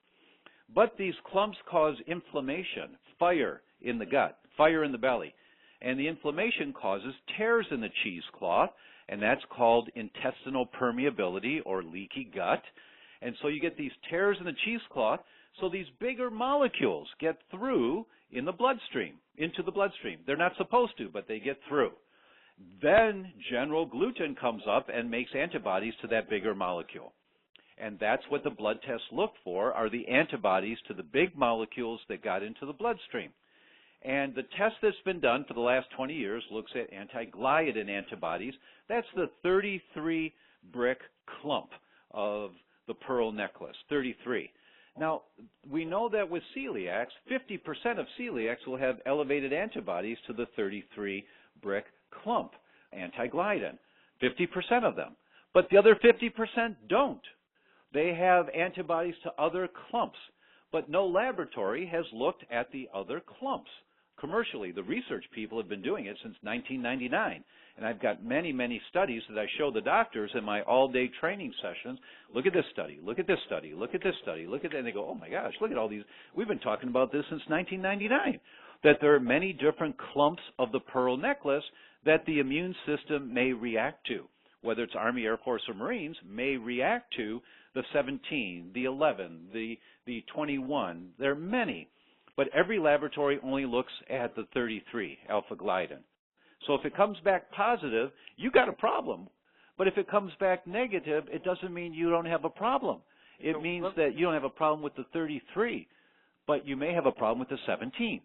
But these clumps cause inflammation, fire in the gut, fire in the belly. And the inflammation causes tears in the cheesecloth, and that's called intestinal permeability or leaky gut. And so you get these tears in the cheesecloth, so these bigger molecules get through in the bloodstream, into the bloodstream. They're not supposed to, but they get through. Then general gluten comes up and makes antibodies to that bigger molecule. And that's what the blood tests look for, are the antibodies to the big molecules that got into the bloodstream. And the test that's been done for the last 20 years looks at anti-gliadin antibodies. That's the 33 brick clump of the pearl necklace, 33. Now, we know that with celiacs, 50% of celiacs will have elevated antibodies to the 33 brick clump, anti-gliadin, 50% of them. But the other 50% don't. They have antibodies to other clumps, but no laboratory has looked at the other clumps. Commercially, the research people have been doing it since 1999, and I've got many, many studies that I show the doctors in my all-day training sessions. Look at this study, look at this study, look at this study, look at that, and they go, oh my gosh, look at all these. We've been talking about this since 1999, that there are many different clumps of the pearl necklace that the immune system may react to, whether it's Army, Air Force, or Marines, may react to the 17, the 11, the 21. There are many. But every laboratory only looks at the 33, alpha-gliadin. So if it comes back positive, you got a problem. But if it comes back negative, it doesn't mean you don't have a problem. It means that you don't have a problem with the 33, but you may have a problem with the 17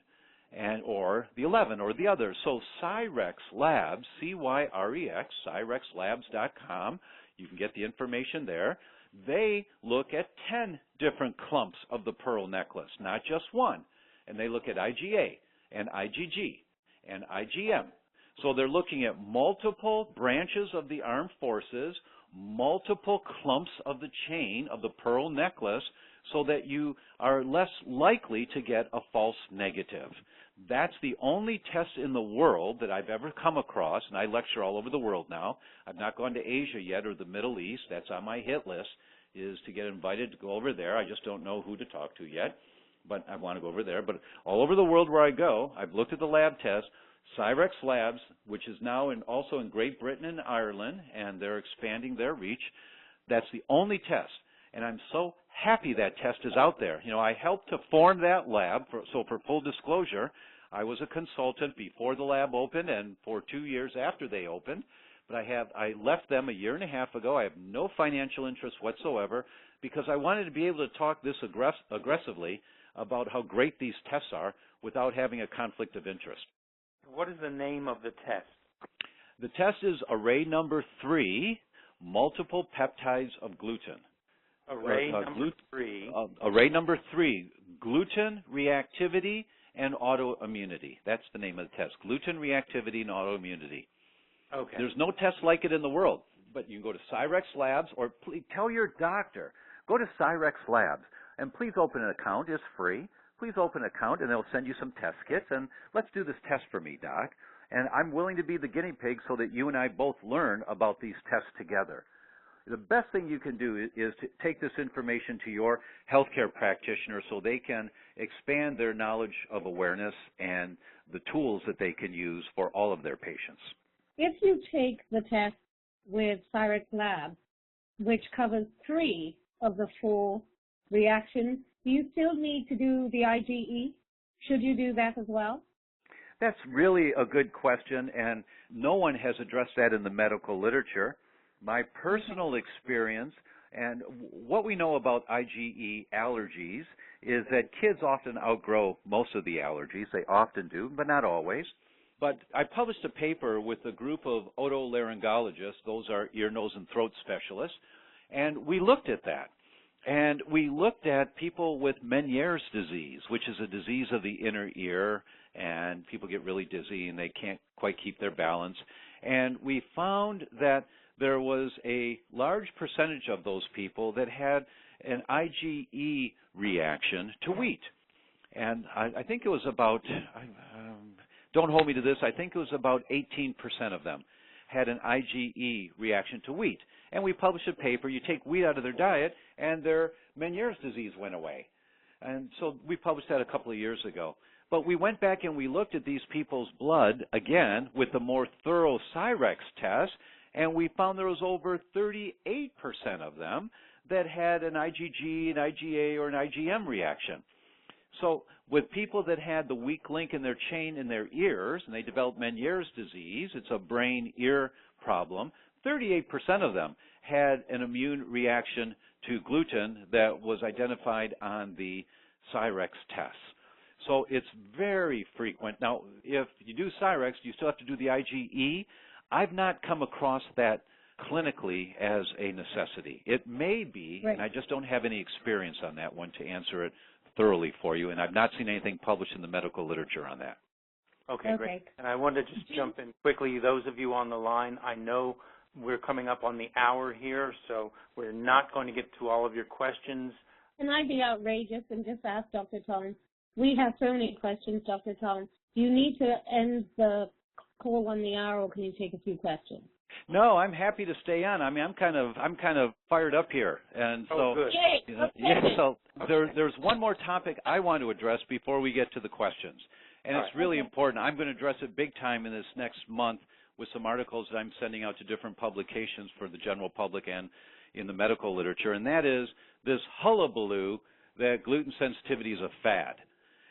or the 11 or the other. So Cyrex Labs, C-Y-R-E-X, CyrexLabs.com, you can get the information there. They look at 10 different clumps of the pearl necklace, not just one. And they look at IgA and IgG and IgM. So they're looking at multiple branches of the armed forces, multiple clumps of the chain of the pearl necklace, so that you are less likely to get a false negative. That's the only test in the world that I've ever come across, and I lecture all over the world now. I've not gone to Asia yet or the Middle East. That's on my hit list, is to get invited to go over there. I just don't know who to talk to yet, but I want to go over there. But all over the world where I go, I've looked at the lab tests. Cyrex Labs, which is now also in Great Britain and Ireland, and they're expanding their reach. That's the only test. And I'm so happy that test is out there. You know, I helped to form that lab, so for full disclosure, I was a consultant before the lab opened and for 2 years after they opened. But I left them a year and a half ago. I have no financial interest whatsoever because I wanted to be able to talk this aggressively about how great these tests are without having a conflict of interest. What is the name of the test? The test is array number 3, multiple peptides of gluten. Array number 3. Array number 3, gluten reactivity and autoimmunity. That's the name of the test, gluten reactivity and autoimmunity. Okay. There's no test like it in the world, but you can go to Cyrex Labs or please tell your doctor, go to Cyrex Labs and please open an account. It's free. Please open an account and they'll send you some test kits and let's do this test for me, Doc. And I'm willing to be the guinea pig so that you and I both learn about these tests together. The best thing you can do is to take this information to your healthcare practitioner so they can expand their knowledge of awareness and the tools that they can use for all of their patients. If you take the test with Cyrex Labs, which covers 3 of the 4 reactions, do you still need to do the IgE? Should you do that as well? That's really a good question, and no one has addressed that in the medical literature. My personal experience and what we know about IgE allergies is that kids often outgrow most of the allergies. They often do, but not always. But I published a paper with a group of otolaryngologists, those are ear, nose, and throat specialists, and we looked at that. And we looked at people with Meniere's disease, which is a disease of the inner ear, and people get really dizzy and they can't quite keep their balance. And we found that there was a large percentage of those people that had an IgE reaction to wheat. And I think it was about, don't hold me to this, I think it was about 18% of them had an IgE reaction to wheat. And we published a paper, you take wheat out of their diet, and their Meniere's disease went away. And so we published that a couple of years ago. But we went back and we looked at these people's blood, again, with a more thorough Cyrex test, and we found there was over 38% of them that had an IgG, an IgA, or an IgM reaction. So with people that had the weak link in their chain in their ears, and they developed Meniere's disease, it's a brain-ear problem, 38% of them had an immune reaction to gluten that was identified on the Cyrex test. So it's very frequent. Now, if you do Cyrex, you still have to do the IgE. I've not come across that clinically as a necessity. It may be, right, and I just don't have any experience on that one to answer it thoroughly for you, and I've not seen anything published in the medical literature on that. Okay, great. And I wanted to just jump in quickly. Those of you on the line, I know we're coming up on the hour here, so we're not going to get to all of your questions. Can I be outrageous and just ask Dr. Tom? We have so many questions, Dr. Tom. Do you need to end the call on the hour, or can you take a few questions? No, I'm happy to stay on. I mean, I'm kind of fired up here, and so good. Yay. You know, yeah. So there's one more topic I want to address before we get to the questions, and it's really important. I'm going to address it big time in this next month with some articles that I'm sending out to different publications for the general public and in the medical literature, and that is this hullabaloo that gluten sensitivity is a fad,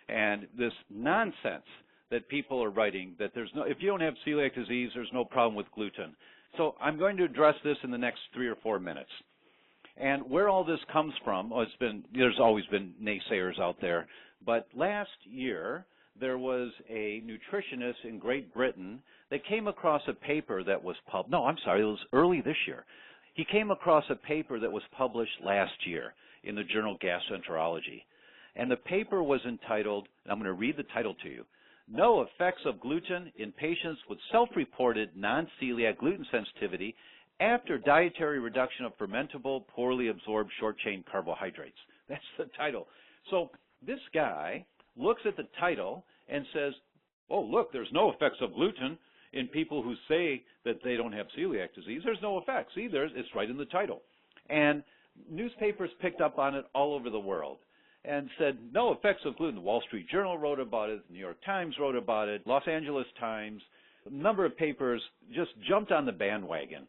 and this nonsense that people are writing that there's no, if you don't have celiac disease, there's no problem with gluten. So I'm going to address this in the next 3 or 4 minutes. And where all this comes from, there's always been naysayers out there, but last year there was a nutritionist in Great Britain that came across a paper that was it was early this year. He came across a paper that was published last year in the journal Gastroenterology. And the paper was entitled, and I'm going to read the title to you, no effects of gluten in patients with self-reported non-celiac gluten sensitivity after dietary reduction of fermentable, poorly absorbed short-chain carbohydrates. That's the title. So this guy looks at the title and says, oh, look, there's no effects of gluten in people who say that they don't have celiac disease. There's no effects. See, it's right in the title. And newspapers picked up on it all over the world and said, no effects of gluten. The Wall Street Journal wrote about it. The New York Times wrote about it. Los Angeles Times. A number of papers just jumped on the bandwagon,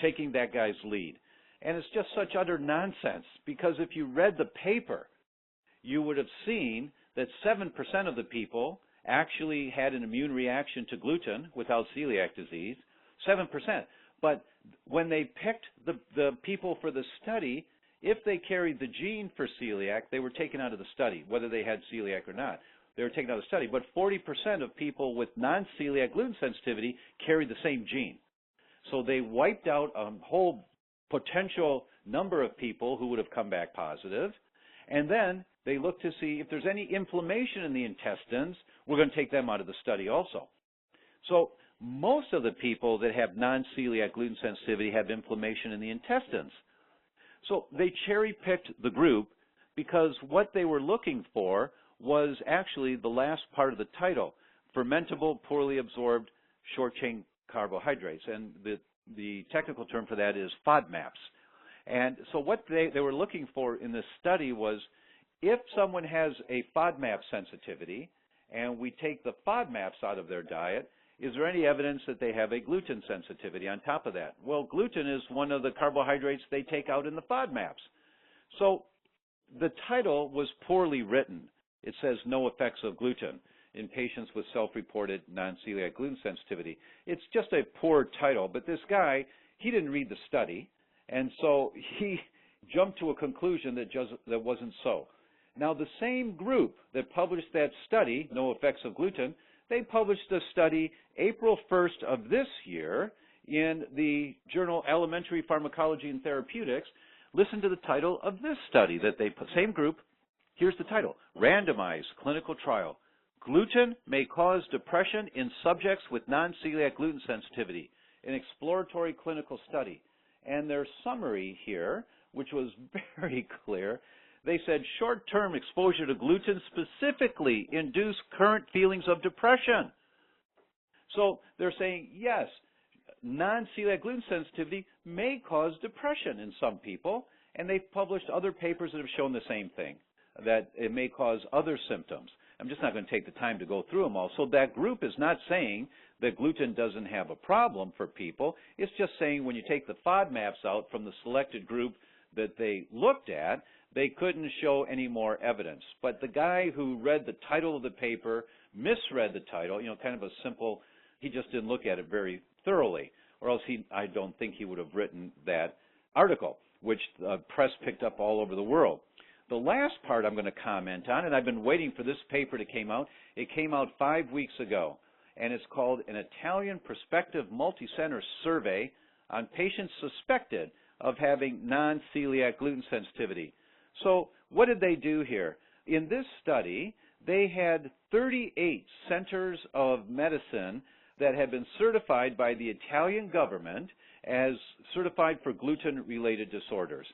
taking that guy's lead. And it's just such utter nonsense, because if you read the paper, you would have seen that 7% of the people actually had an immune reaction to gluten without celiac disease, 7%. But when they picked the people for the study, if they carried the gene for celiac, they were taken out of the study, whether they had celiac or not. They were taken out of the study. But 40% of people with non-celiac gluten sensitivity carried the same gene. So they wiped out a whole potential number of people who would have come back positive. And then they looked to see if there's any inflammation in the intestines, we're going to take them out of the study also. So most of the people that have non-celiac gluten sensitivity have inflammation in the intestines. So they cherry-picked the group because what they were looking for was actually the last part of the title, fermentable, poorly absorbed, short-chain carbohydrates. And the technical term for that is FODMAPs. And so what they were looking for in this study was, if someone has a FODMAP sensitivity and we take the FODMAPs out of their diet, is there any evidence that they have a gluten sensitivity on top of that? Well, gluten is one of the carbohydrates they take out in the FODMAPs. So the title was poorly written. It says no effects of gluten in patients with self-reported non-celiac gluten sensitivity. It's just a poor title, but this guy, he didn't read the study, and so he jumped to a conclusion that wasn't so. Now, the same group that published that study, No Effects of Gluten, they published a study April 1st of this year in the journal Elementary Pharmacology and Therapeutics. Listen to the title of this study that they put. Same group. Here's the title: Randomized Clinical Trial. Gluten may cause depression in subjects with non-celiac gluten sensitivity, an exploratory clinical study. And their summary here, which was very clear, they said short-term exposure to gluten specifically induced current feelings of depression. So they're saying, yes, non-celiac gluten sensitivity may cause depression in some people, and they've published other papers that have shown the same thing, that it may cause other symptoms. I'm just not going to take the time to go through them all. So that group is not saying that gluten doesn't have a problem for people. It's just saying when you take the FODMAPs out from the selected group that they looked at, they couldn't show any more evidence. But the guy who read the title of the paper misread the title, kind of a simple, he just didn't look at it very thoroughly, or else I don't think he would have written that article, which the press picked up all over the world. The last part I'm going to comment on, and I've been waiting for this paper to come out. It came out 5 weeks ago, and it's called An Italian Prospective Multicenter Survey on Patients Suspected of Having Non-Celiac Gluten Sensitivity. So what did they do here? In this study, they had 38 centers of medicine that had been certified by the Italian government as certified for gluten-related disorders.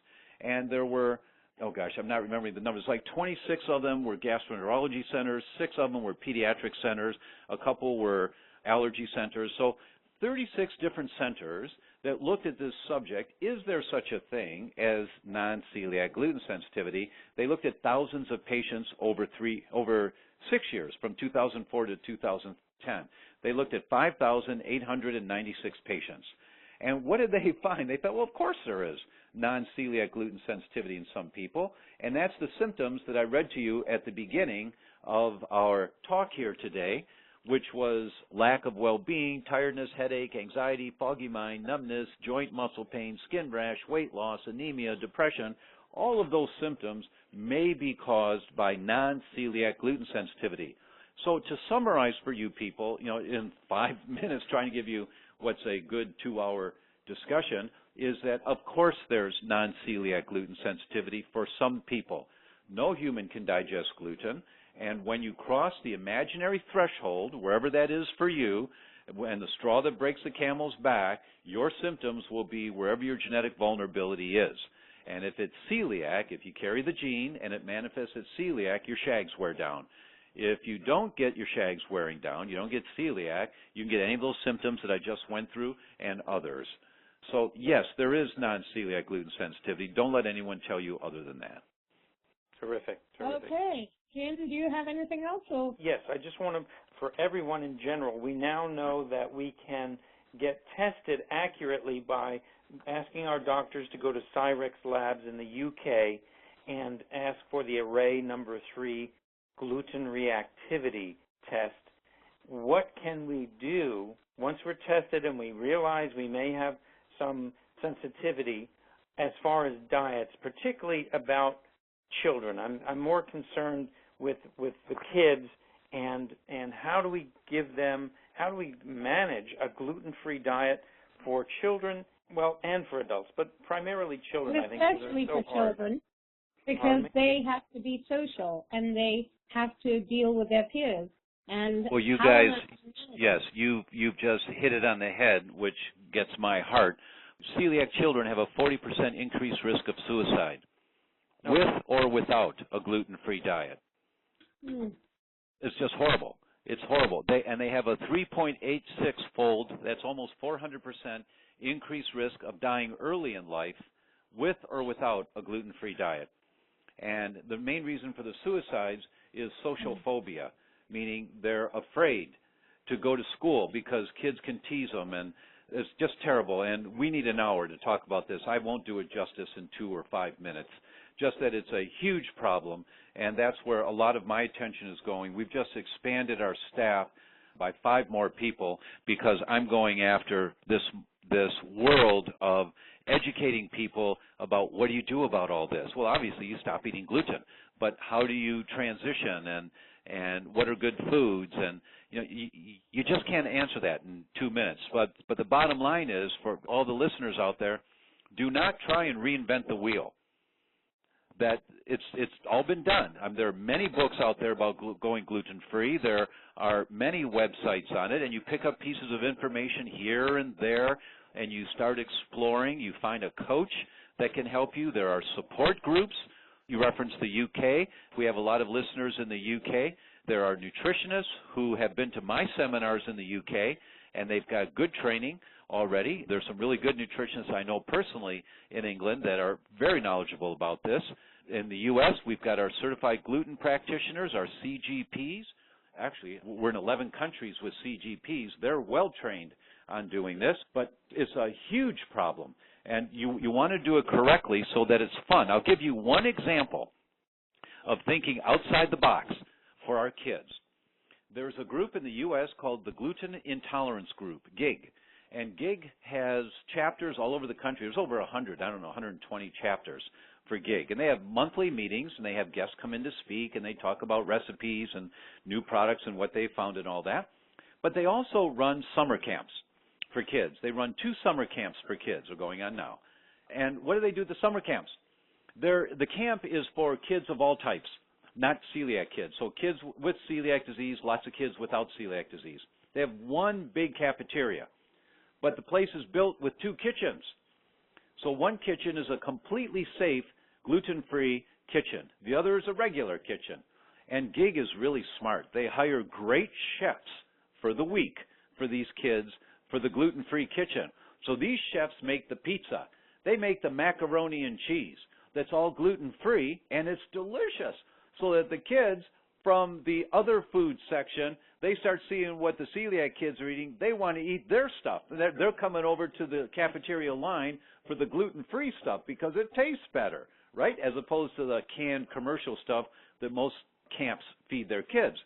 And there were, oh gosh, I'm not remembering the numbers, like 26 of them were gastroenterology centers, 6 of them were pediatric centers, a couple were allergy centers. So 36 different centers that looked at this subject. Is there such a thing as non-celiac gluten sensitivity? They looked at thousands of patients over 6 years, from 2004 to 2010. They looked at 5,896 patients. And what did they find? They thought, well, of course there is non-celiac gluten sensitivity in some people, and that's the symptoms that I read to you at the beginning of our talk here today, which was lack of well-being, tiredness, headache, anxiety, foggy mind, numbness, joint muscle pain, skin rash, weight loss, anemia, depression. All of those symptoms may be caused by non-celiac gluten sensitivity. So to summarize for you people, in 5 minutes trying to give you what's a good 2-hour discussion, is that of course there's non-celiac gluten sensitivity for some people. No human can digest gluten, And when you cross the imaginary threshold, wherever that is for you, and the straw that breaks the camel's back, your symptoms will be wherever your genetic vulnerability is. And if it's celiac, if you carry the gene and it manifests as celiac, your shags wear down. If you don't get your shags wearing down, you don't get celiac, you can get any of those symptoms that I just went through and others. So, yes, there is non-celiac gluten sensitivity. Don't let anyone tell you other than that. Terrific. Okay. Jim, do you have anything else? Or? Yes, I just want to, for everyone in general, we now know that we can get tested accurately by asking our doctors to go to Cyrex Labs in the UK and ask for the array number 3 gluten reactivity test. What can we do once we're tested and we realize we may have some sensitivity as far as diets, particularly about children? I'm more concerned with the kids and how do we manage a gluten-free diet for children, well, and for adults, but primarily children, I think. Especially for children, because they have to be social and they have to deal with their peers. And well, you guys, yes, you've just hit it on the head, which gets my heart. Celiac children have a 40% increased risk of suicide with or without a gluten-free diet. It's just horrible. It's horrible. They have a 3.86-fold, that's almost 400% increased risk of dying early in life with or without a gluten-free diet. And the main reason for the suicides is social phobia, meaning they're afraid to go to school because kids can tease them, and it's just terrible. And we need an hour to talk about this. I won't do it justice in 2 or 5 minutes. Just that it's a huge problem, and that's where a lot of my attention is going. We've just expanded our staff by 5 more people because I'm going after this world of educating people about what do you do about all this. Well, obviously you stop eating gluten, but how do you transition, and what are good foods, and you just can't answer that in 2 minutes. But the bottom line is, for all the listeners out there, do not try and reinvent the wheel. That it's all been done. There are many books out there about going gluten-free. There are many websites on it, and you pick up pieces of information here and there, and you start exploring. You find a coach that can help you. There are support groups. You referenced the UK. We have a lot of listeners in the UK. There are nutritionists who have been to my seminars in the UK, and they've got good training already. There's some really good nutritionists I know personally in England that are very knowledgeable about this. In the U.S., we've got our certified gluten practitioners, our CGPs. Actually, we're in 11 countries with CGPs. They're well trained on doing this, but it's a huge problem, and you want to do it correctly so that it's fun. I'll give you one example of thinking outside the box for our kids. There's a group in the U.S. called the Gluten Intolerance Group, GIG. And GIG has chapters all over the country. There's over 120 chapters for GIG. And they have monthly meetings, and they have guests come in to speak, and they talk about recipes and new products and what they found and all that. But they also run summer camps for kids. They run 2 summer camps for kids are going on now. And what do they do at the summer camps? The camp is for kids of all types, not celiac kids. So kids with celiac disease, lots of kids without celiac disease. They have one big cafeteria. But the place is built with 2 kitchens. So one kitchen is a completely safe, gluten-free kitchen. The other is a regular kitchen. And GIG is really smart. They hire great chefs for the week for these kids for the gluten-free kitchen. So these chefs make the pizza. They make the macaroni and cheese. That's all gluten-free, and it's delicious. So that the kids from the other food section, they start seeing what the celiac kids are eating. They want to eat their stuff. They're coming over to the cafeteria line for the gluten-free stuff because it tastes better, right, as opposed to the canned commercial stuff that most camps feed their kids.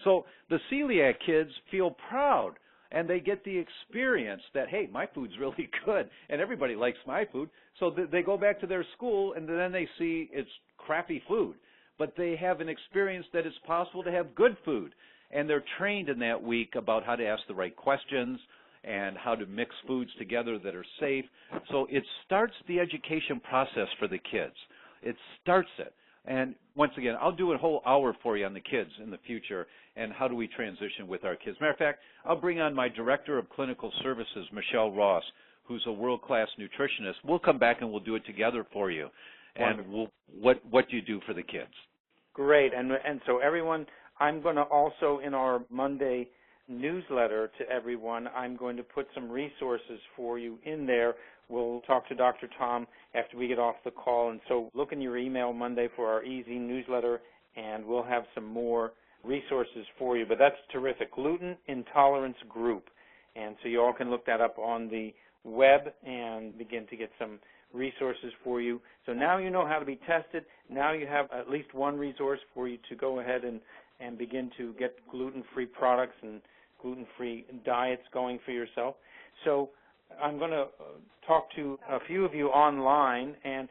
So the celiac kids feel proud, and they get the experience that, hey, my food's really good, and everybody likes my food. So they go back to their school, and then they see it's crappy food. But they have an experience that it's possible to have good food. And they're trained in that week about how to ask the right questions and how to mix foods together that are safe. So it starts the education process for the kids. It starts it. And once again, I'll do a whole hour for you on the kids in the future and how do we transition with our kids. Matter of fact, I'll bring on my Director of Clinical Services, Michelle Ross, who's a world-class nutritionist. We'll come back and we'll do it together for you. And what do you do for the kids? Great. And so everyone, I'm going to also in our Monday newsletter to everyone, I'm going to put some resources for you in there. We'll talk to Dr. Tom after we get off the call. And so look in your email Monday for our easy newsletter, and we'll have some more resources for you. But that's terrific. Gluten Intolerance Group. And so you all can look that up on the web and begin to get some resources for you. So now you know how to be tested. Now you have at least one resource for you to go ahead and begin to get gluten-free products and gluten-free diets going for yourself. So I'm going to talk to a few of you online, and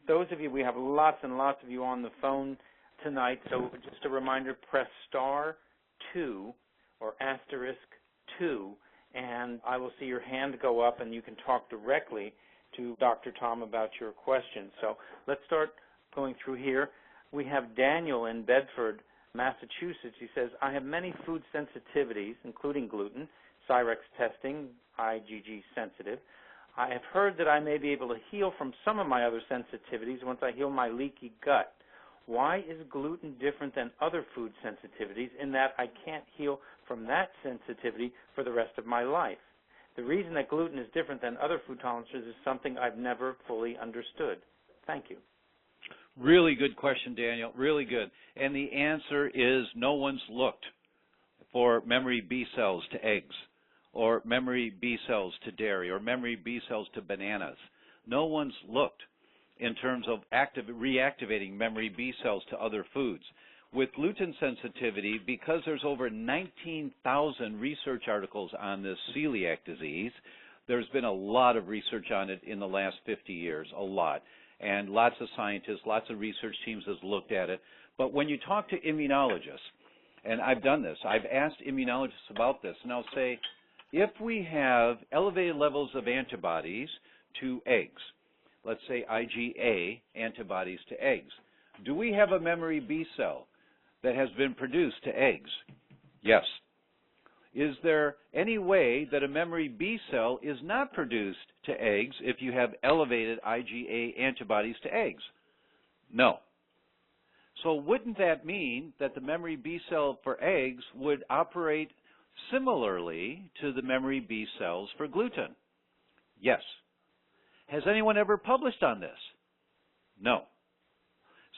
those of you, we have lots and lots of you on the phone tonight, so just a reminder, press *2 or *2, and I will see your hand go up, and you can talk directly to Dr. Tom about your questions. So let's start going through here. We have Daniel in Bedford, Massachusetts. He says, I have many food sensitivities, including gluten, Cyrex testing, IgG sensitive. I have heard that I may be able to heal from some of my other sensitivities once I heal my leaky gut. Why is gluten different than other food sensitivities in that I can't heal from that sensitivity for the rest of my life? The reason that gluten is different than other food tolerances is something I've never fully understood. Thank you. Really good question, Daniel. Really good. And the answer is no one's looked for memory B cells to eggs, or memory B cells to dairy, or memory B cells to bananas. No one's looked in terms of reactivating memory B cells to other foods. With gluten sensitivity, because there's over 19,000 research articles on this celiac disease, there's been a lot of research on it in the last 50 years, a lot. And lots of scientists, lots of research teams have looked at it. But when you talk to immunologists, and I've done this, I've asked immunologists about this, and I'll say, if we have elevated levels of antibodies to eggs, let's say IgA antibodies to eggs, do we have a memory B cell that has been produced to eggs? Yes. Is there any way that a memory B cell is not produced to eggs if you have elevated IgA antibodies to eggs? No. So wouldn't that mean that the memory B cell for eggs would operate similarly to the memory B cells for gluten? Yes. Has anyone ever published on this? No.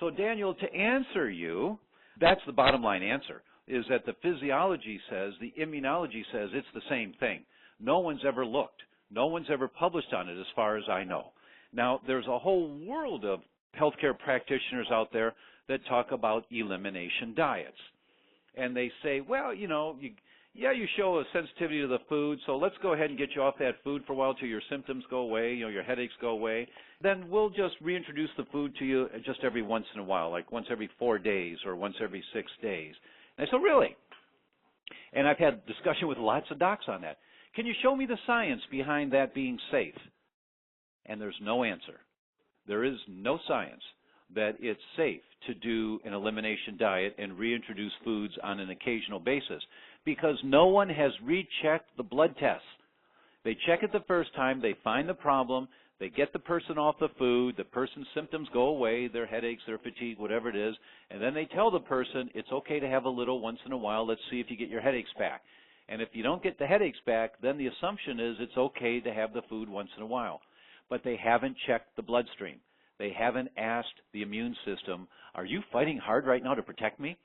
So Daniel, to answer you, that's the bottom line answer, is that the physiology says, the immunology says it's the same thing. No one's ever looked. No one's ever published on it as far as I know. Now, there's a whole world of healthcare practitioners out there that talk about elimination diets. And they say, well, you know, you show a sensitivity to the food, so let's go ahead and get you off that food for a while till your symptoms go away, you know, your headaches go away. Then we'll just reintroduce the food to you just every once in a while, like once every 4 days or once every 6 days. And I said, really? And I've had discussion with lots of docs on that. Can you show me the science behind that being safe? And there's no answer. There is no science that it's safe to do an elimination diet and reintroduce foods on an occasional basis because no one has rechecked the blood tests. They check it the first time, they find the problem, they get the person off the food, the person's symptoms go away, their headaches, their fatigue, whatever it is, and then they tell the person it's okay to have a little once in a while, let's see if you get your headaches back. And if you don't get the headaches back, then the assumption is it's okay to have the food once in a while. But they haven't checked the bloodstream. They haven't asked the immune system, are you fighting hard right now to protect me?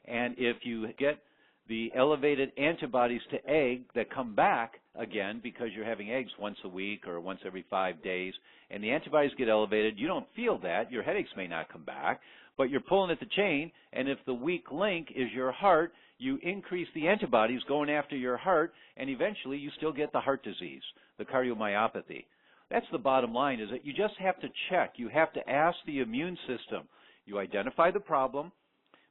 And if you get the elevated antibodies to egg that come back again because you're having eggs once a week or once every 5 days, and the antibodies get elevated, you don't feel that. Your headaches may not come back, but you're pulling at the chain, and if the weak link is your heart, you increase the antibodies going after your heart, and eventually you still get the heart disease, the cardiomyopathy. That's the bottom line, is that you just have to check. You have to ask the immune system. You identify the problem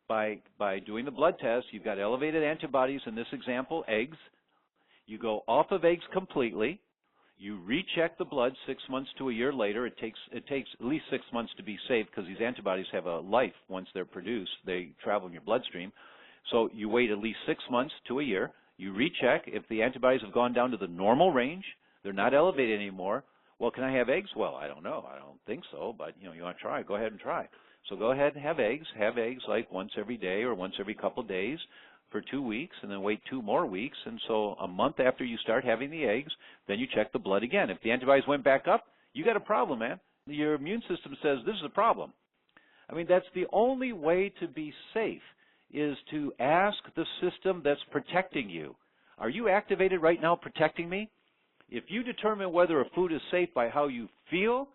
by doing the blood test. You've got elevated antibodies, in this example, eggs. You go off of eggs completely. You recheck the blood 6 months to a year later. It takes at least 6 months to be safe because these antibodies have a life once they're produced. They travel in your bloodstream. So you wait at least 6 months to a year. You recheck. If the antibodies have gone down to the normal range, they're not elevated anymore. Well, can I have eggs? Well, I don't know. I don't think so, but you want to try, go ahead and try. So go ahead and have eggs. Have eggs like once every day or once every couple of days for 2 weeks, and then wait 2 more weeks. And so a month after you start having the eggs, then you check the blood again. If the antibodies went back up, you got a problem, man. Your immune system says this is a problem. I mean, that's the only way to be safe, is to ask the system that's protecting you. Are you activated right now protecting me? If you determine whether a food is safe by how you feel,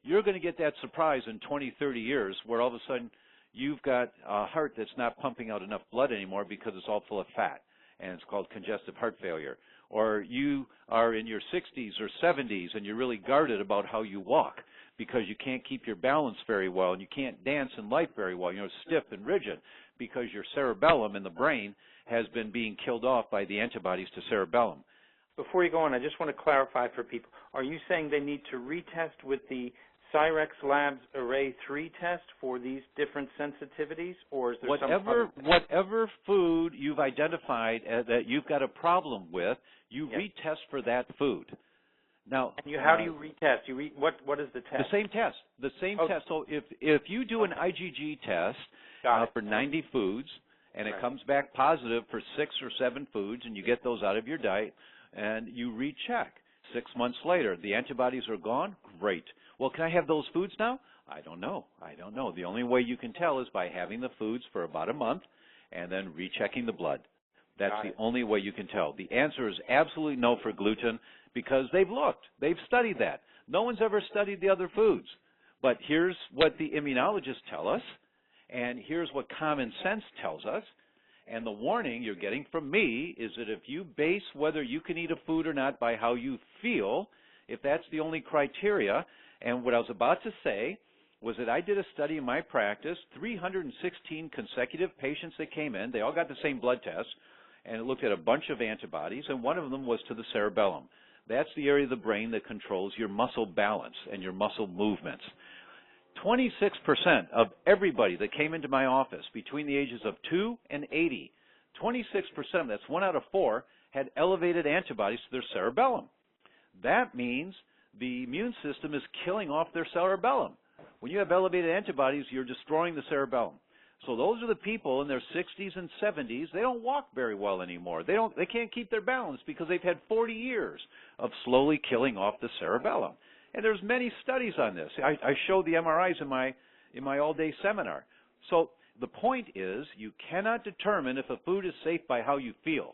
you're going to get that surprise in 20, 30 years where all of a sudden you've got a heart that's not pumping out enough blood anymore because it's all full of fat, and it's called congestive heart failure. Or you are in your 60s or 70s and you're really guarded about how you walk because you can't keep your balance very well and you can't dance in life very well. You're stiff and rigid because your cerebellum in the brain has been being killed off by the antibodies to cerebellum. Before you go on, I just want to clarify for people. Are you saying they need to retest with the Cyrex Labs Array 3 test for these different sensitivities, or is there whatever food you've identified that you've got a problem with, you retest for that food. Now, and how do you retest? What is the test? The same test. The same test. So if you do an IgG test for 90 foods and it comes back positive for 6 or 7 foods, and you get those out of your diet, and you recheck 6 months later, the antibodies are gone. Great. Well, can I have those foods now? I don't know. The only way you can tell is by having the foods for about a month and then rechecking the blood. That's the only way you can tell. The answer is absolutely no for gluten because they've looked. They've studied that. No one's ever studied the other foods. But here's what the immunologists tell us, and here's what common sense tells us. And the warning you're getting from me is that if you base whether you can eat a food or not by how you feel, if that's the only criteria, and what I was about to say was that I did a study in my practice, 316 consecutive patients that came in. They all got the same blood test, and it looked at a bunch of antibodies, and one of them was to the cerebellum. That's the area of the brain that controls your muscle balance and your muscle movements. 26% of everybody that came into my office between the ages of 2 and 80, 26%, that's 1 out of 4, had elevated antibodies to their cerebellum. That means the immune system is killing off their cerebellum. When you have elevated antibodies, you're destroying the cerebellum. So those are the people in their 60s and 70s. They don't walk very well anymore. They can't keep their balance because they've had 40 years of slowly killing off the cerebellum. And there's many studies on this. I showed the MRIs in my all-day seminar. So the point is you cannot determine if a food is safe by how you feel.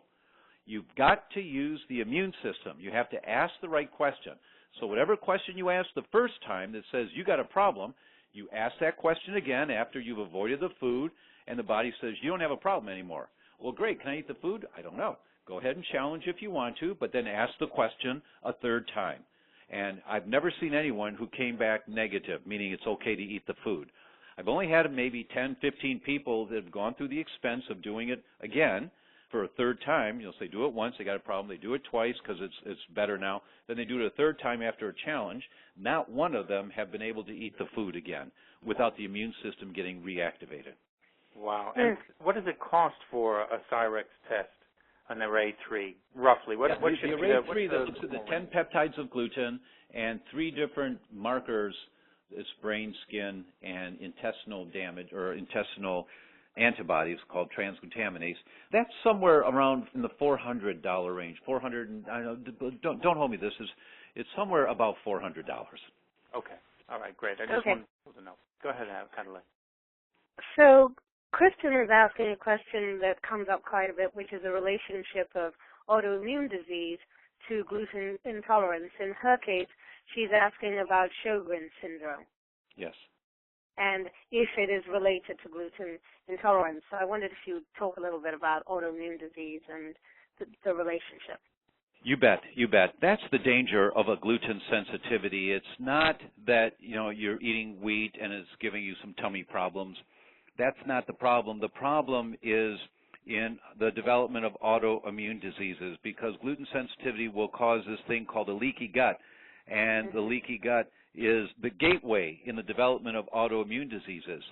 You've got to use the immune system. You have to ask the right question. So whatever question you ask the first time that says you got a problem, you ask that question again after you've avoided the food, and the body says you don't have a problem anymore. Well, great. Can I eat the food? I don't know. Go ahead and challenge if you want to, but then ask the question a third time. And I've never seen anyone who came back negative, meaning it's okay to eat the food. I've only had maybe 10, 15 people that have gone through the expense of doing it again for a third time. So they do it once, they got a problem. They do it twice because it's better now. Then they do it a third time after a challenge. Not one of them have been able to eat the food again without the immune system getting reactivated. Wow. And what does it cost for a Cyrex test, an Array 3, roughly? What should the Array 3 that looks at the 10 peptides of gluten and 3 different markers, it's brain, skin, and intestinal damage or intestinal antibodies called transglutaminase. That's somewhere around in the $400 range. Don't hold me. It's somewhere about $400. Okay. All right. Great. I just wanted to know. Go ahead, Adoley. So Kristen is asking a question that comes up quite a bit, which is a relationship of autoimmune disease to gluten intolerance. In her case, she's asking about Sjogren's syndrome. Yes. And if it is related to gluten intolerance. So I wondered if you would talk a little bit about autoimmune disease and the relationship. You bet. That's the danger of a gluten sensitivity. It's not that, you're eating wheat and it's giving you some tummy problems. That's not the problem. The problem is in the development of autoimmune diseases, because gluten sensitivity will cause this thing called a leaky gut, and the leaky gut is the gateway in the development of autoimmune diseases.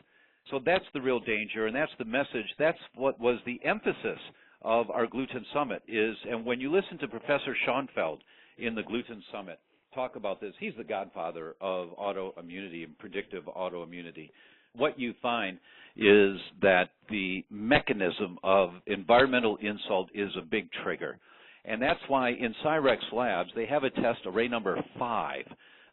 So that's the real danger, and that's the message. That's what was the emphasis of our Gluten Summit is, and when you listen to Professor Schoenfeld in the Gluten Summit talk about this, he's the godfather of autoimmunity and predictive autoimmunity. What you find is that the mechanism of environmental insult is a big trigger. And that's why in Cyrex Labs, they have a test, array number 5,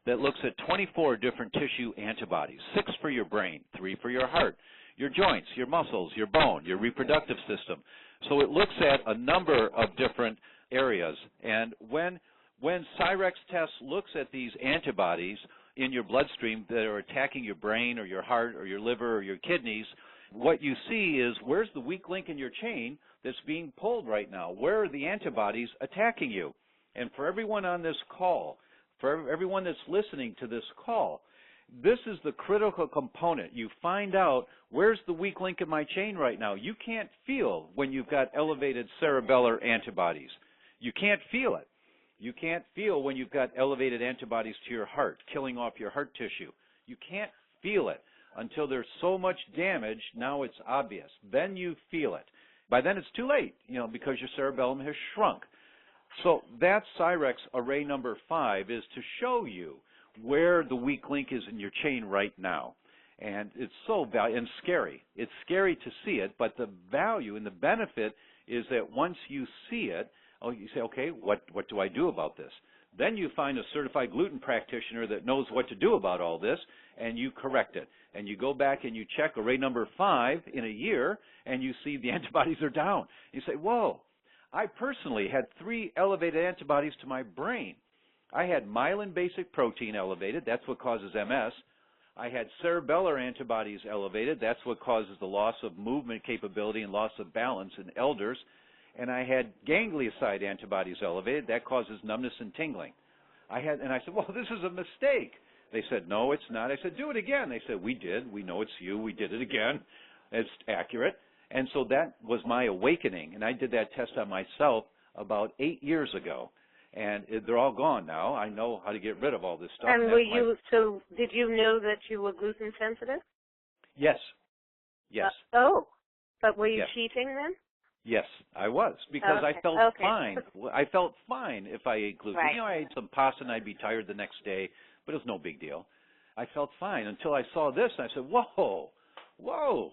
that looks at 24 different tissue antibodies, 6 for your brain, 3 for your heart, your joints, your muscles, your bone, your reproductive system. So it looks at a number of different areas. And when Cyrex Test looks at these antibodies in your bloodstream that are attacking your brain or your heart or your liver or your kidneys, what you see is where's the weak link in your chain that's being pulled right now? Where are the antibodies attacking you? And for everyone on this call, for everyone that's listening to this call, this is the critical component. You find out where's the weak link in my chain right now. You can't feel when you've got elevated cerebellar antibodies. You can't feel it. You can't feel when you've got elevated antibodies to your heart, killing off your heart tissue. You can't feel it until there's so much damage, now it's obvious. Then you feel it. By then it's too late, because your cerebellum has shrunk. So that Cyrex array number 5 is to show you where the weak link is in your chain right now. And it's so valuable and scary. It's scary to see it, but the value and the benefit is that once you see it, you say, okay, what do I do about this? Then you find a certified gluten practitioner that knows what to do about all this, and you correct it. And you go back and you check array number 5 in a year, and you see the antibodies are down. You say, whoa, I personally had 3 elevated antibodies to my brain. I had myelin basic protein elevated. That's what causes MS. I had cerebellar antibodies elevated. That's what causes the loss of movement capability and loss of balance in elders. And I had ganglioside antibodies elevated. That causes numbness and tingling. And I said, well, this is a mistake. They said, no, it's not. I said, do it again. They said, we did. We know it's you. We did it again. It's accurate. And so that was my awakening. And I did that test on myself about 8 years ago. And they're all gone now. I know how to get rid of all this stuff. And so did you know that you were gluten sensitive? Yes. Yes. But were you cheating then? Yes, I was, because I felt fine. I felt fine if I ate gluten. Right. I ate some pasta and I'd be tired the next day, but it was no big deal. I felt fine until I saw this, and I said, whoa.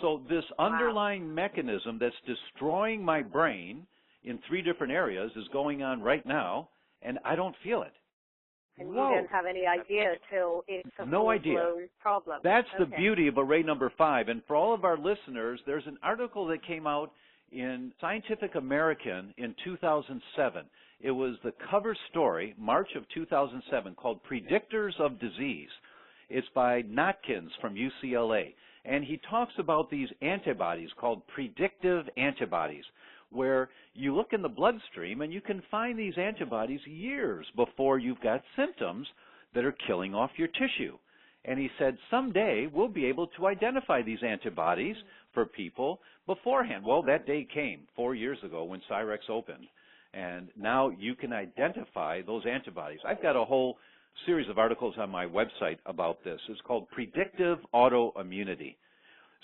So this underlying mechanism that's destroying my brain in 3 different areas is going on right now, and I don't feel it. And you didn't have any idea until it's a full-blown problem. That's the beauty of array number 5. And for all of our listeners, there's an article that came out in Scientific American in 2007. It was the cover story, March of 2007, called Predictors of Disease. It's by Notkins from UCLA. And he talks about these antibodies called predictive antibodies, where you look in the bloodstream and you can find these antibodies years before you've got symptoms that are killing off your tissue. And he said someday we'll be able to identify these antibodies for people beforehand. Well, that day came 4 years ago when Cyrex opened. And now you can identify those antibodies. I've got a whole series of articles on my website about this. It's called Predictive Autoimmunity.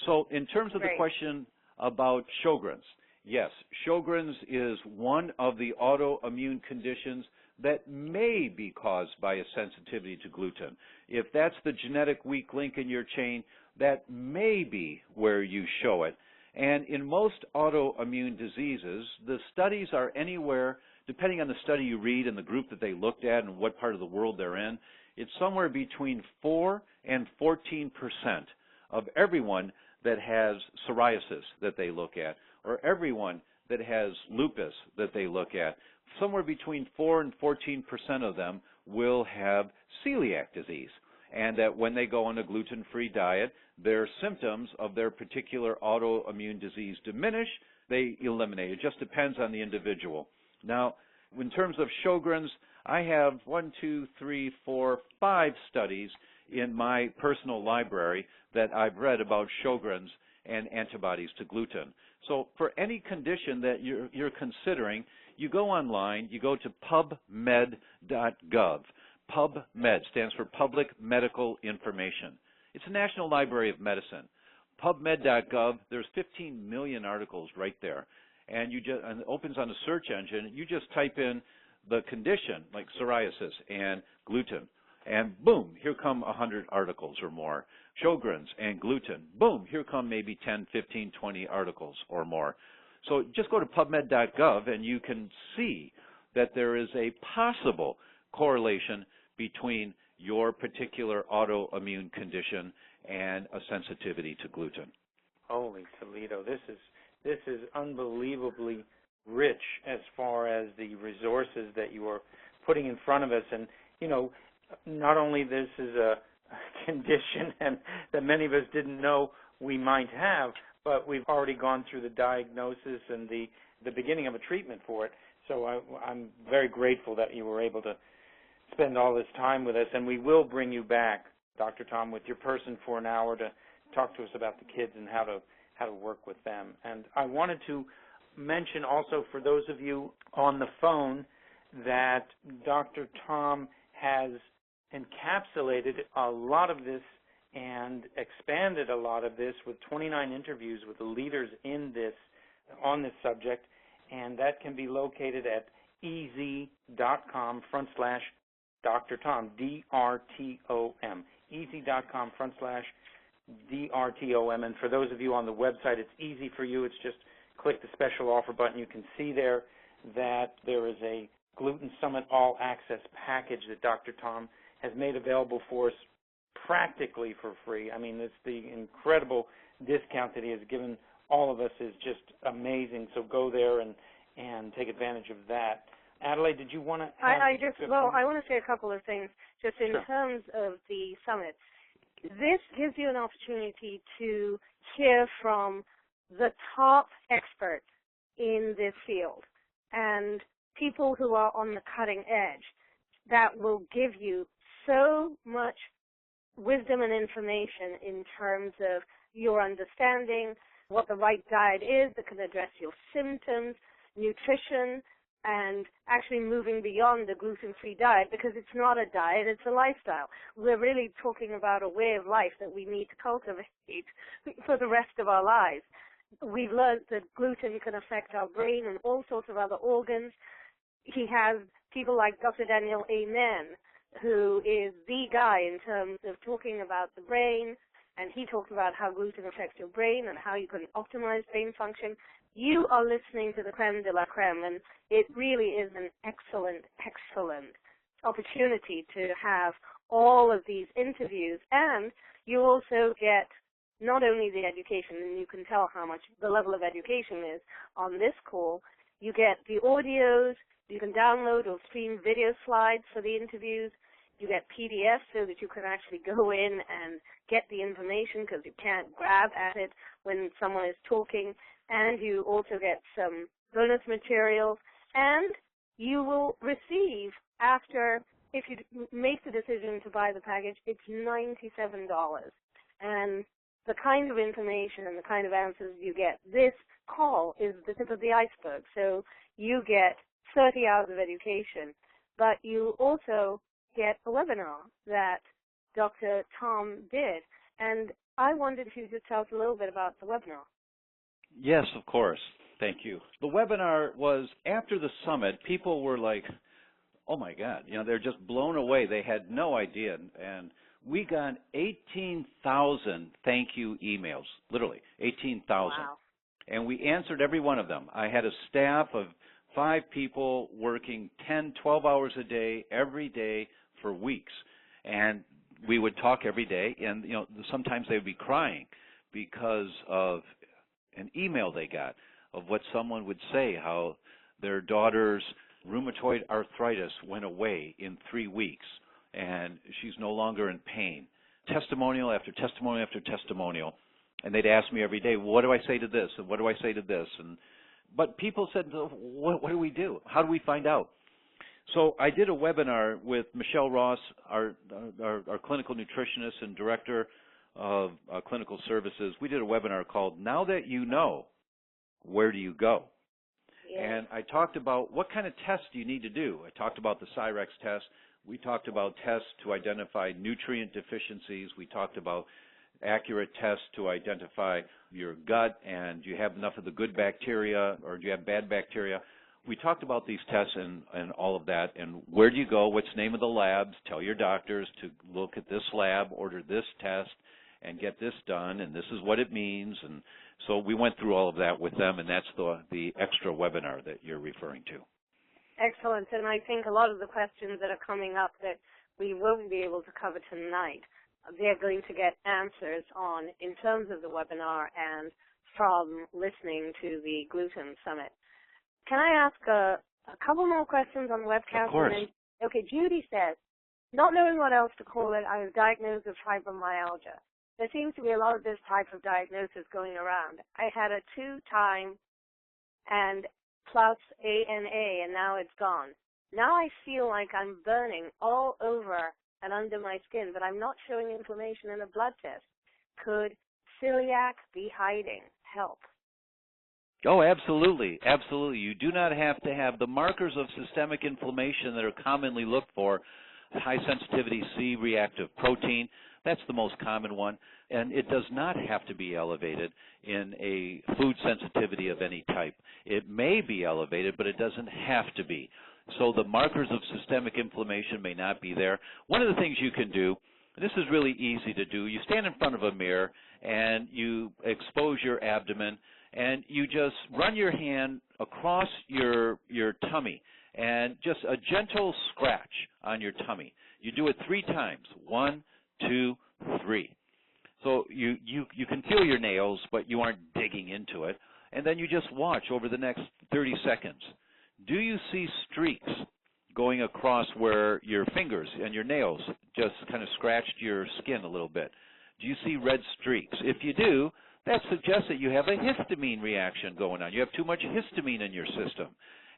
So in terms of the question about Sjogren's, yes, Sjogren's is one of the autoimmune conditions that may be caused by a sensitivity to gluten. If that's the genetic weak link in your chain, that may be where you show it. And in most autoimmune diseases, the studies are anywhere, depending on the study you read and the group that they looked at and what part of the world they're in, it's somewhere between 4 and 14% of everyone that has psoriasis that they look at, or everyone that has lupus that they look at. Somewhere between 4 and 14% of them will have celiac disease, and that when they go on a gluten-free diet, their symptoms of their particular autoimmune disease diminish, they eliminate. It just depends on the individual. Now, in terms of Sjogren's, I have 5 studies in my personal library that I've read about Sjogren's, and antibodies to gluten. So for any condition that you're considering, you go online, you go to pubmed.gov. PubMed stands for Public Medical Information. It's a National Library of Medicine. PubMed.gov, there's 15 million articles right there. And and it opens on a search engine. You just type in the condition, like psoriasis and gluten, and boom, here come 100 articles or more. Sjogren's and gluten, boom, here come maybe 10, 15, 20 articles or more. So just go to PubMed.gov and you can see that there is a possible correlation between your particular autoimmune condition and a sensitivity to gluten. Holy Toledo, this is unbelievably rich as far as the resources that you are putting in front of us. And, you know, not only this is a condition and that many of us didn't know we might have, but we've already gone through the diagnosis and the beginning of a treatment for it. So I'm very grateful that you were able to spend all this time with us, and we will bring you back, Dr. Tom, with your person for an hour to talk to us about the kids and how to work with them. And I wanted to mention also for those of you on the phone that Dr. Tom has encapsulated a lot of this and expanded a lot of this with 29 interviews with the leaders on this subject, and that can be located at easy.com/Dr. Tom, DrTom, easy.com/DrTom. And for those of you on the website, it's easy for you. It's just click the special offer button. You can see there that there is a Gluten Summit All Access package that Dr. Tom has made available for us practically for free. I mean, it's the incredible discount that he has given all of us is just amazing. So go there and take advantage of that. Adelaide, did you want to add? I want to say a couple of things just in terms of the summit. This gives you an opportunity to hear from the top experts in this field and people who are on the cutting edge that will give you so much wisdom and information in terms of your understanding, what the right diet is that can address your symptoms, nutrition, and actually moving beyond the gluten-free diet, because it's not a diet, it's a lifestyle. We're really talking about a way of life that we need to cultivate for the rest of our lives. We've learned that gluten can affect our brain and all sorts of other organs. He has people like Dr. Daniel Amen, who is the guy in terms of talking about the brain, and he talks about how gluten affects your brain and how you can optimize brain function. You are listening to the creme de la creme, and it really is an excellent, excellent opportunity to have all of these interviews. And you also get not only the education, and you can tell how much the level of education is on this call, you get the audios, you can download or stream video slides for the interviews, you get PDFs so that you can actually go in and get the information because you can't grab at it when someone is talking. And you also get some bonus materials. And you will receive, after, if you make the decision to buy the package, it's $97. And the kind of information and the kind of answers you get, this call is the tip of the iceberg. So you get 30 hours of education, but you also get a webinar that Dr. Tom did. And I wondered if you could just tell us a little bit about the webinar. Yes, of course. Thank you. The webinar was after the summit. People were like, oh, my God. You know, they're just blown away. They had no idea. And we got 18,000 thank you emails, literally 18,000. Wow. And we answered every one of them. I had a staff of 5 people working 10, 12 hours a day, every day for weeks. And we would talk every day. And, you know, sometimes they would be crying because of an email they got of what someone would say, how their daughter's rheumatoid arthritis went away in 3 weeks and she's no longer in pain. Testimonial after testimonial after testimonial. And they'd ask me every day, what do I say to this and what do I say to this? But people said, what do we do? How do we find out? So I did a webinar with Michelle Ross, our clinical nutritionist and director of clinical services, we did a webinar called Now That You Know, Where Do You Go? Yes. And I talked about what kind of tests do you need to do. I talked about the Cyrex test. We talked about tests to identify nutrient deficiencies. We talked about accurate tests to identify your gut and do you have enough of the good bacteria or do you have bad bacteria. We talked about these tests and all of that, and where do you go, what's the name of the labs, tell your doctors to look at this lab, order this test, and get this done, and this is what it means. And so we went through all of that with them, and that's the extra webinar that you're referring to. Excellent, and I think a lot of the questions that are coming up that we won't be able to cover tonight, they're going to get answers on in terms of the webinar and from listening to the Gluten Summit. Can I ask a couple more questions on Webcam? Of course. Okay, Judy says, not knowing what else to call it, I was diagnosed with fibromyalgia. There seems to be a lot of this type of diagnosis going around. I had a 2-time and plus ANA, and now it's gone. Now I feel like I'm burning all over and under my skin, but I'm not showing inflammation in a blood test. Could celiac be hiding? Help. Oh, absolutely. Absolutely. You do not have to have the markers of systemic inflammation that are commonly looked for. High sensitivity C-reactive protein, that's the most common one. And it does not have to be elevated in a food sensitivity of any type. It may be elevated, but it doesn't have to be. So the markers of systemic inflammation may not be there. One of the things you can do, and this is really easy to do, you stand in front of a mirror and you expose your abdomen and you just run your hand across your tummy and just a gentle scratch on your tummy. You do it 3 times. 1, 2, 3. So you can feel your nails, but you aren't digging into it. And then you just watch over the next 30 seconds. Do you see streaks going across where your fingers and your nails just kind of scratched your skin a little bit? Do you see red streaks? If you do, that suggests that you have a histamine reaction going on. You have too much histamine in your system.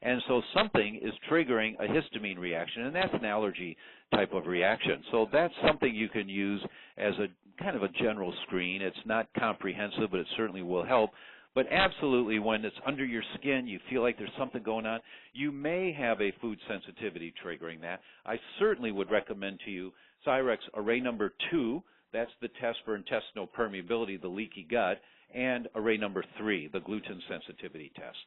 And so something is triggering a histamine reaction, and that's an allergy type of reaction. So that's something you can use as a kind of a general screen. It's not comprehensive, but it certainly will help. But absolutely, when it's under your skin, you feel like there's something going on, you may have a food sensitivity triggering that. I certainly would recommend to you Cyrex Array number 2. That's the test for intestinal permeability, the leaky gut, and Array number 3, the gluten sensitivity test.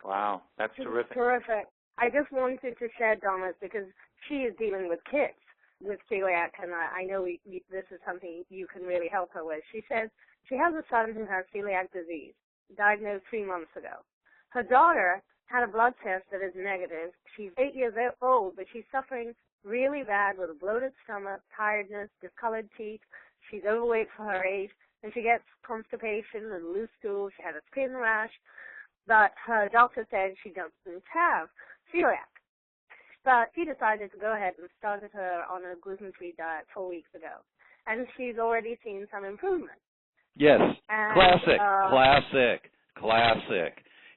Wow, that's terrific. Terrific. I just wanted to share, Thomas, because she is dealing with kids with celiac, and I know this is something you can really help her with. She says she has a son who has celiac disease, diagnosed 3 months ago. Her daughter had a blood test that is negative. She's 8 years old, but she's suffering really bad with a bloated stomach, tiredness, discolored teeth. She's overweight for her age, and she gets constipation and loose stools. She had a skin rash, but her doctor said she doesn't have celiac. But she decided to go ahead and started her on a gluten-free diet 4 weeks ago, and she's already seen some improvement. Yes, And, classic.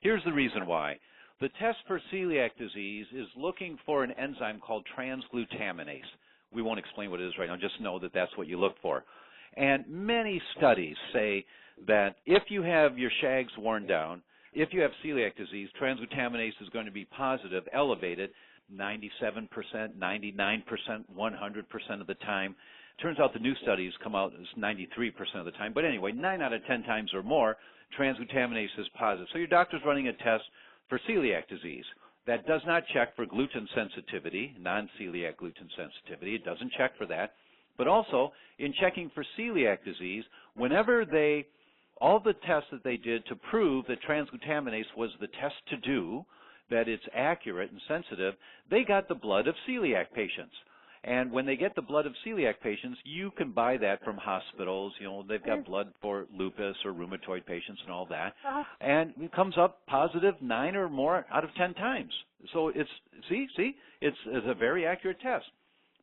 Here's the reason why. The test for celiac disease is looking for an enzyme called transglutaminase. We won't explain what it is right now, just know that that's what you look for. And many studies say that if you have your shags worn down, if you have celiac disease, transglutaminase is going to be positive, elevated, 97%, 99%, 100% of the time. Turns out the new studies come out as 93% of the time. But anyway, 9 out of 10 times or more, transglutaminase is positive. So your doctor's running a test for celiac disease. That does not check for gluten sensitivity, non-celiac gluten sensitivity. It doesn't check for that. But also, in checking for celiac disease, whenever all the tests that they did to prove that transglutaminase was the test to do, that it's accurate and sensitive, they got the blood of celiac patients. And when they get the blood of celiac patients, you can buy that from hospitals. You know, they've got blood for lupus or rheumatoid patients and all that. And it comes up positive 9 or more out of 10 times. So it's a very accurate test.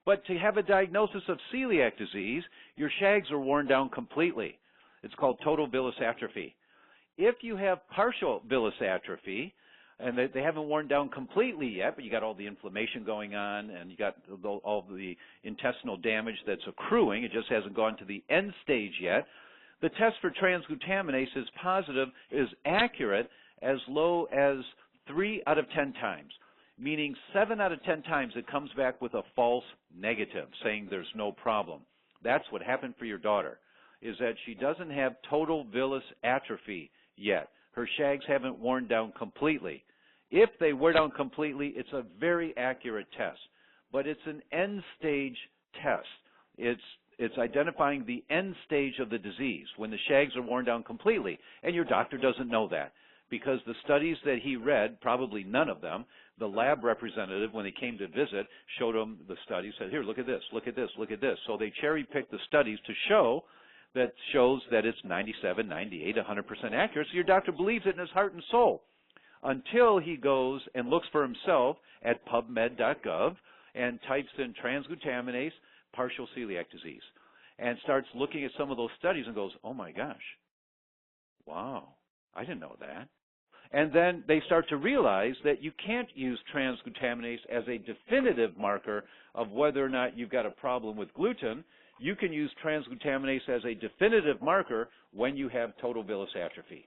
But to have a diagnosis of celiac disease, your shags are worn down completely. It's called total villus atrophy. If you have partial villus atrophy, And they haven't worn down completely yet, but you got all the inflammation going on, and you got all the intestinal damage that's accruing. It just hasn't gone to the end stage yet. The test for transglutaminase is positive, is accurate as low as 3 out of 10 times, meaning 7 out of 10 times it comes back with a false negative, saying there's no problem. That's what happened for your daughter, is that she doesn't have total villus atrophy yet. Her shags haven't worn down completely. If they wear down completely, it's a very accurate test, but it's an end-stage test. It's identifying the end stage of the disease, when the shags are worn down completely, and your doctor doesn't know that, because the studies that he read, probably none of them, the lab representative, when they came to visit, showed him the studies, said, here, look at this, look at this, look at this. So they cherry-picked the studies to show that shows that it's 97, 98, 100% accurate, so your doctor believes it in his heart and soul, until he goes and looks for himself at PubMed.gov and types in transglutaminase, partial celiac disease, and starts looking at some of those studies and goes, oh my gosh, wow, I didn't know that. And then they start to realize that you can't use transglutaminase as a definitive marker of whether or not you've got a problem with gluten. You can use transglutaminase as a definitive marker when you have total villus atrophy.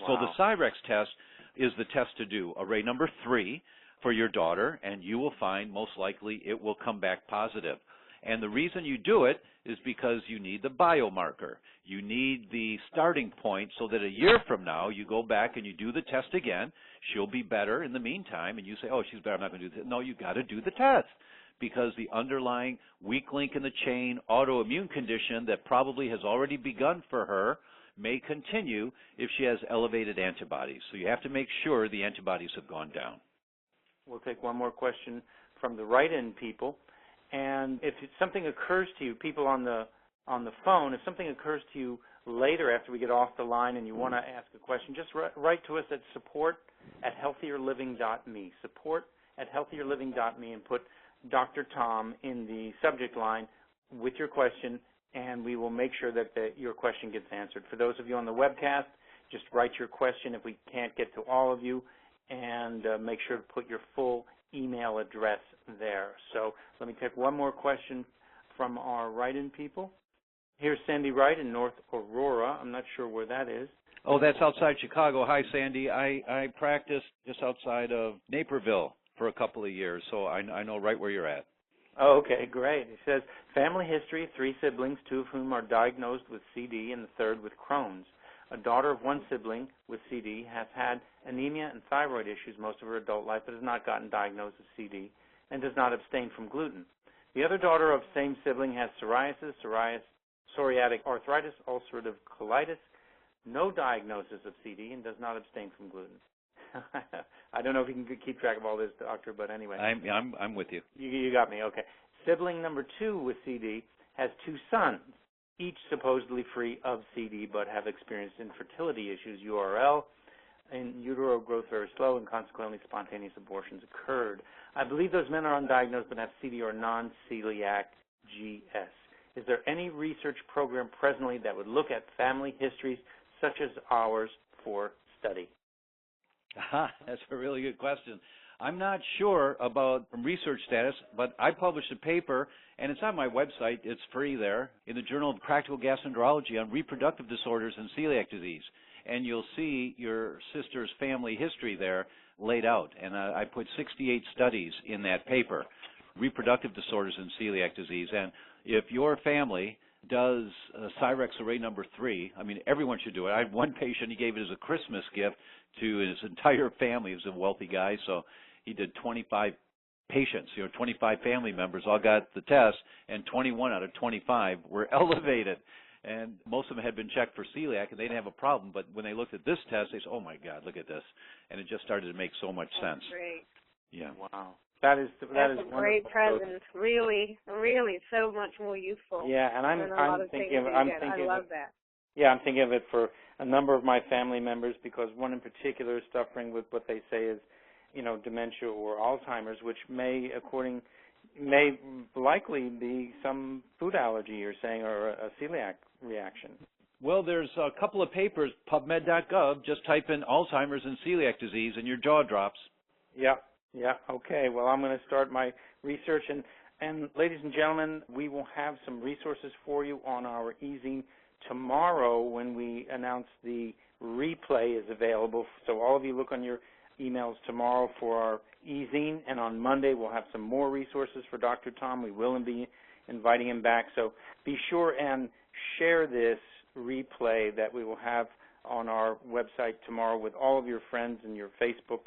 Wow. So the Cyrex test is the test to do, array number 3 for your daughter, and you will find most likely it will come back positive. And the reason you do it is because you need the biomarker. You need the starting point so that a year from now you go back and you do the test again. She'll be better in the meantime, and you say, oh, she's better, I'm not going to do this. No, you've got to do the test, because the underlying weak link in the chain autoimmune condition that probably has already begun for her may continue if she has elevated antibodies. So you have to make sure the antibodies have gone down. We'll take one more question from the write-in people. And if something occurs to you, people on the phone, if something occurs to you later after we get off the line and you want to ask a question, just write to us at support@healthierliving.me, support@healthierliving.me, and put Dr. Tom in the subject line with your question, and we will make sure that your question gets answered. For those of you on the webcast, just write your question if we can't get to all of you, and make sure to put your full email address there. So let me take one more question from our write-in people. Here's Sandy Wright in North Aurora. I'm not sure where that is. Oh, that's outside Chicago. Hi, Sandy. I practiced just outside of Naperville for a couple of years, so I know right where you're at. Oh, okay, great. It says, family history, 3 siblings, 2 of whom are diagnosed with CD and the third with Crohn's. A daughter of one sibling with CD has had anemia and thyroid issues most of her adult life, but has not gotten diagnosed with CD and does not abstain from gluten. The other daughter of same sibling has psoriasis, psoriatic arthritis, ulcerative colitis, no diagnosis of CD, and does not abstain from gluten. I don't know if you can keep track of all this, doctor, but anyway. I'm with you. You got me, okay. Sibling number 2 with CD has 2 sons, each supposedly free of CD, but have experienced infertility issues, URL, and utero growth very slow, and consequently spontaneous abortions occurred. I believe those men are undiagnosed but have CD or non-celiac GS. Is there any research program presently that would look at family histories such as ours for study? That's a really good question. I'm not sure about research status, but I published a paper, and it's on my website. It's free there, in the Journal of Practical Gastroenterology on reproductive disorders and celiac disease. And you'll see your sister's family history there laid out. And I put 68 studies in that paper, reproductive disorders and celiac disease. And if your family does Cyrex array number 3, I mean, everyone should do it. I had one patient, he gave it as a Christmas gift to his entire family. He was a wealthy guy, so he did 25 patients, 25 family members all got the test, and 21 out of 25 were elevated. And most of them had been checked for celiac, and they didn't have a problem. But when they looked at this test, they said, oh, my God, look at this. And it just started to make so much sense. Great. Yeah. Wow. That is a great present. Really, really so much more useful. Yeah, and I'm thinking of that. Yeah, I'm thinking of it for a number of my family members, because one in particular is suffering with what they say is, dementia or Alzheimer's, which may likely be some food allergy, you're saying, or a celiac reaction. Well, there's a couple of papers, PubMed.gov. Just type in Alzheimer's and celiac disease, and your jaw drops. Yeah. Okay. Well, I'm going to start my research, and ladies and gentlemen, we will have some resources for you on our e-zine tomorrow when we announce the replay is available. So all of you look on your emails tomorrow for our e-zine, and on Monday we'll have some more resources for Dr. Tom. We will be inviting him back. So be sure and share this replay that we will have on our website tomorrow with all of your friends and your Facebook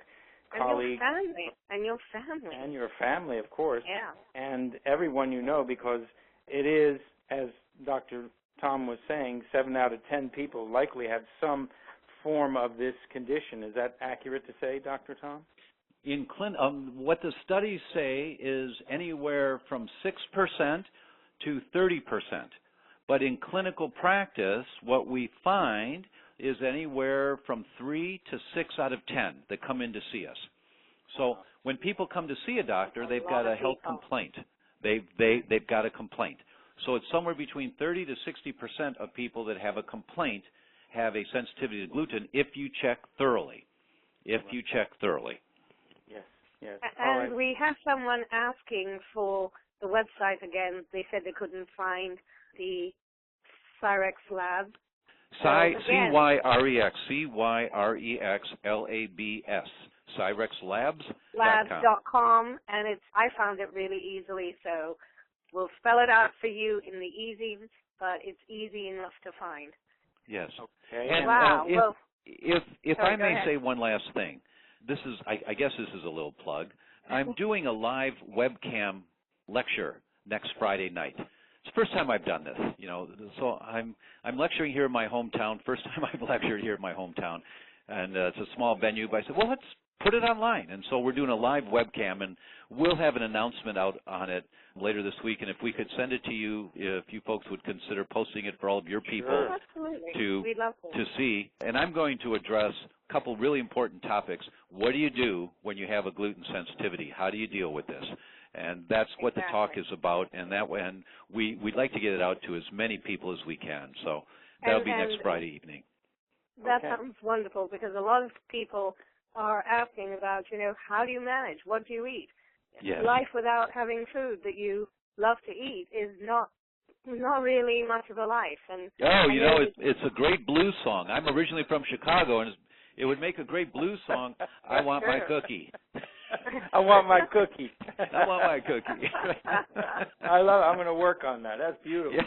colleagues. And your family. And your family, of course. Yeah. And everyone you know, because it is, as Dr. Tom was saying, 7 out of 10 people likely have some form of this condition. Is that accurate to say, Dr. Tom? What the studies say is anywhere from 6% to 30%. But in clinical practice, what we find is anywhere from 3 to 6 out of 10 that come in to see us. So when people come to see a doctor, they've got a health complaint. They've got a complaint. So it's somewhere between 30 to 60% of people that have a complaint have a sensitivity to gluten if you check thoroughly. Yes. And we have someone asking for the website again. They said they couldn't find the Cyrex lab. Cyrex, CYREXLABS, CyrexLabs.com, and I found it really easily, so we'll spell it out for you in the easy, but it's easy enough to find. Yes. Okay. And wow. If I may say one last thing, this is, I guess this is a little plug. I'm doing a live webcam lecture next Friday night. It's the first time I've done this, so I'm lecturing here in my hometown, first time I've lectured here in my hometown, and it's a small venue, but I said, well, let's put it online, and so we're doing a live webcam, and we'll have an announcement out on it later this week, and if we could send it to you, if you folks would consider posting it for all of your people to see, and I'm going to address a couple really important topics. What do you do when you have a gluten sensitivity? How do you deal with this? And that's what the talk is about, and we'd like to get it out to as many people as we can. So that'll be next Friday evening. That sounds wonderful, because a lot of people are asking about, how do you manage? What do you eat? Yes. Life without having food that you love to eat is not really much of a life. And it's a great blues song. I'm originally from Chicago, and it would make a great blues song. I want my cookie. I want my cookie. I want my cookie. I love it. I'm going to work on that. That's beautiful.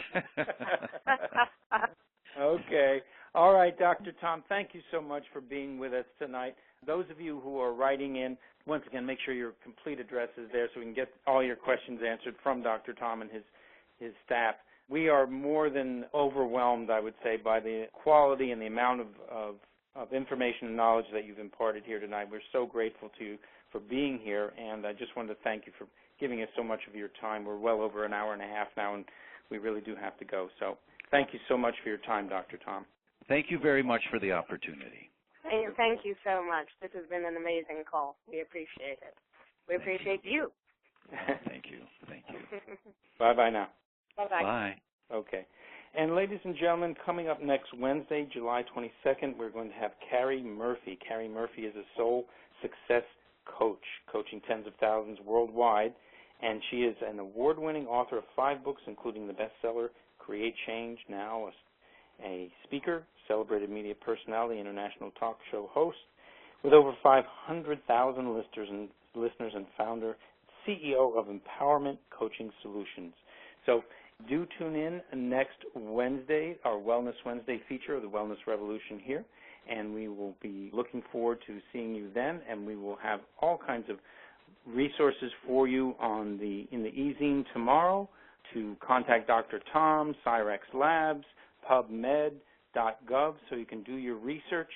Okay. All right, Dr. Tom, thank you so much for being with us tonight. Those of you who are writing in, once again, make sure your complete address is there so we can get all your questions answered from Dr. Tom and his staff. We are more than overwhelmed, I would say, by the quality and the amount of information and knowledge that you've imparted here tonight. We're so grateful to you for being here, and I just wanted to thank you for giving us so much of your time. We're well over an hour and a half now, and we really do have to go. So thank you so much for your time, Dr. Tom. Thank you very much for the opportunity. Thank you so much. This has been an amazing call. We appreciate it. We appreciate you. Thank you. Bye-bye now. Bye-bye. Bye. Okay. And ladies and gentlemen, coming up next Wednesday, July 22nd, we're going to have Carrie Murphy. Carrie Murphy is a soul success coach, coaching tens of thousands worldwide, and she is an award-winning author of 5 books, including the bestseller Create Change Now, a speaker, celebrated media personality, international talk show host, with over 500,000 listeners and founder, CEO of Empowerment Coaching Solutions. So do tune in next Wednesday, our Wellness Wednesday feature of the Wellness Revolution here, and we will be looking forward to seeing you then, and we will have all kinds of resources for you in the e-zine tomorrow to contact Dr. Tom, Cyrex Labs, PubMed.gov, so you can do your research.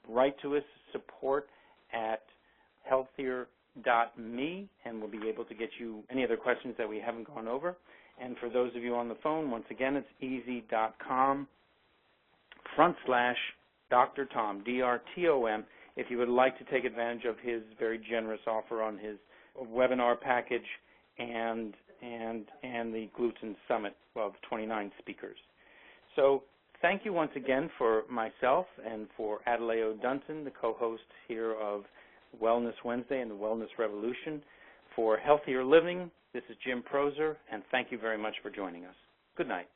Write to us, support@healthier.me, and we'll be able to get you any other questions that we haven't gone over. And for those of you on the phone, once again, it's easy.com/Dr. Tom, DrTomOBryanGlutenFree, if you would like to take advantage of his very generous offer on his webinar package and the Gluten Summit of 29 speakers. So thank you once again for myself and for Adoley Odunton, the co-host here of Wellness Wednesday and the Wellness Revolution. For Healthier Living, this is Jim Proser, and thank you very much for joining us. Good night.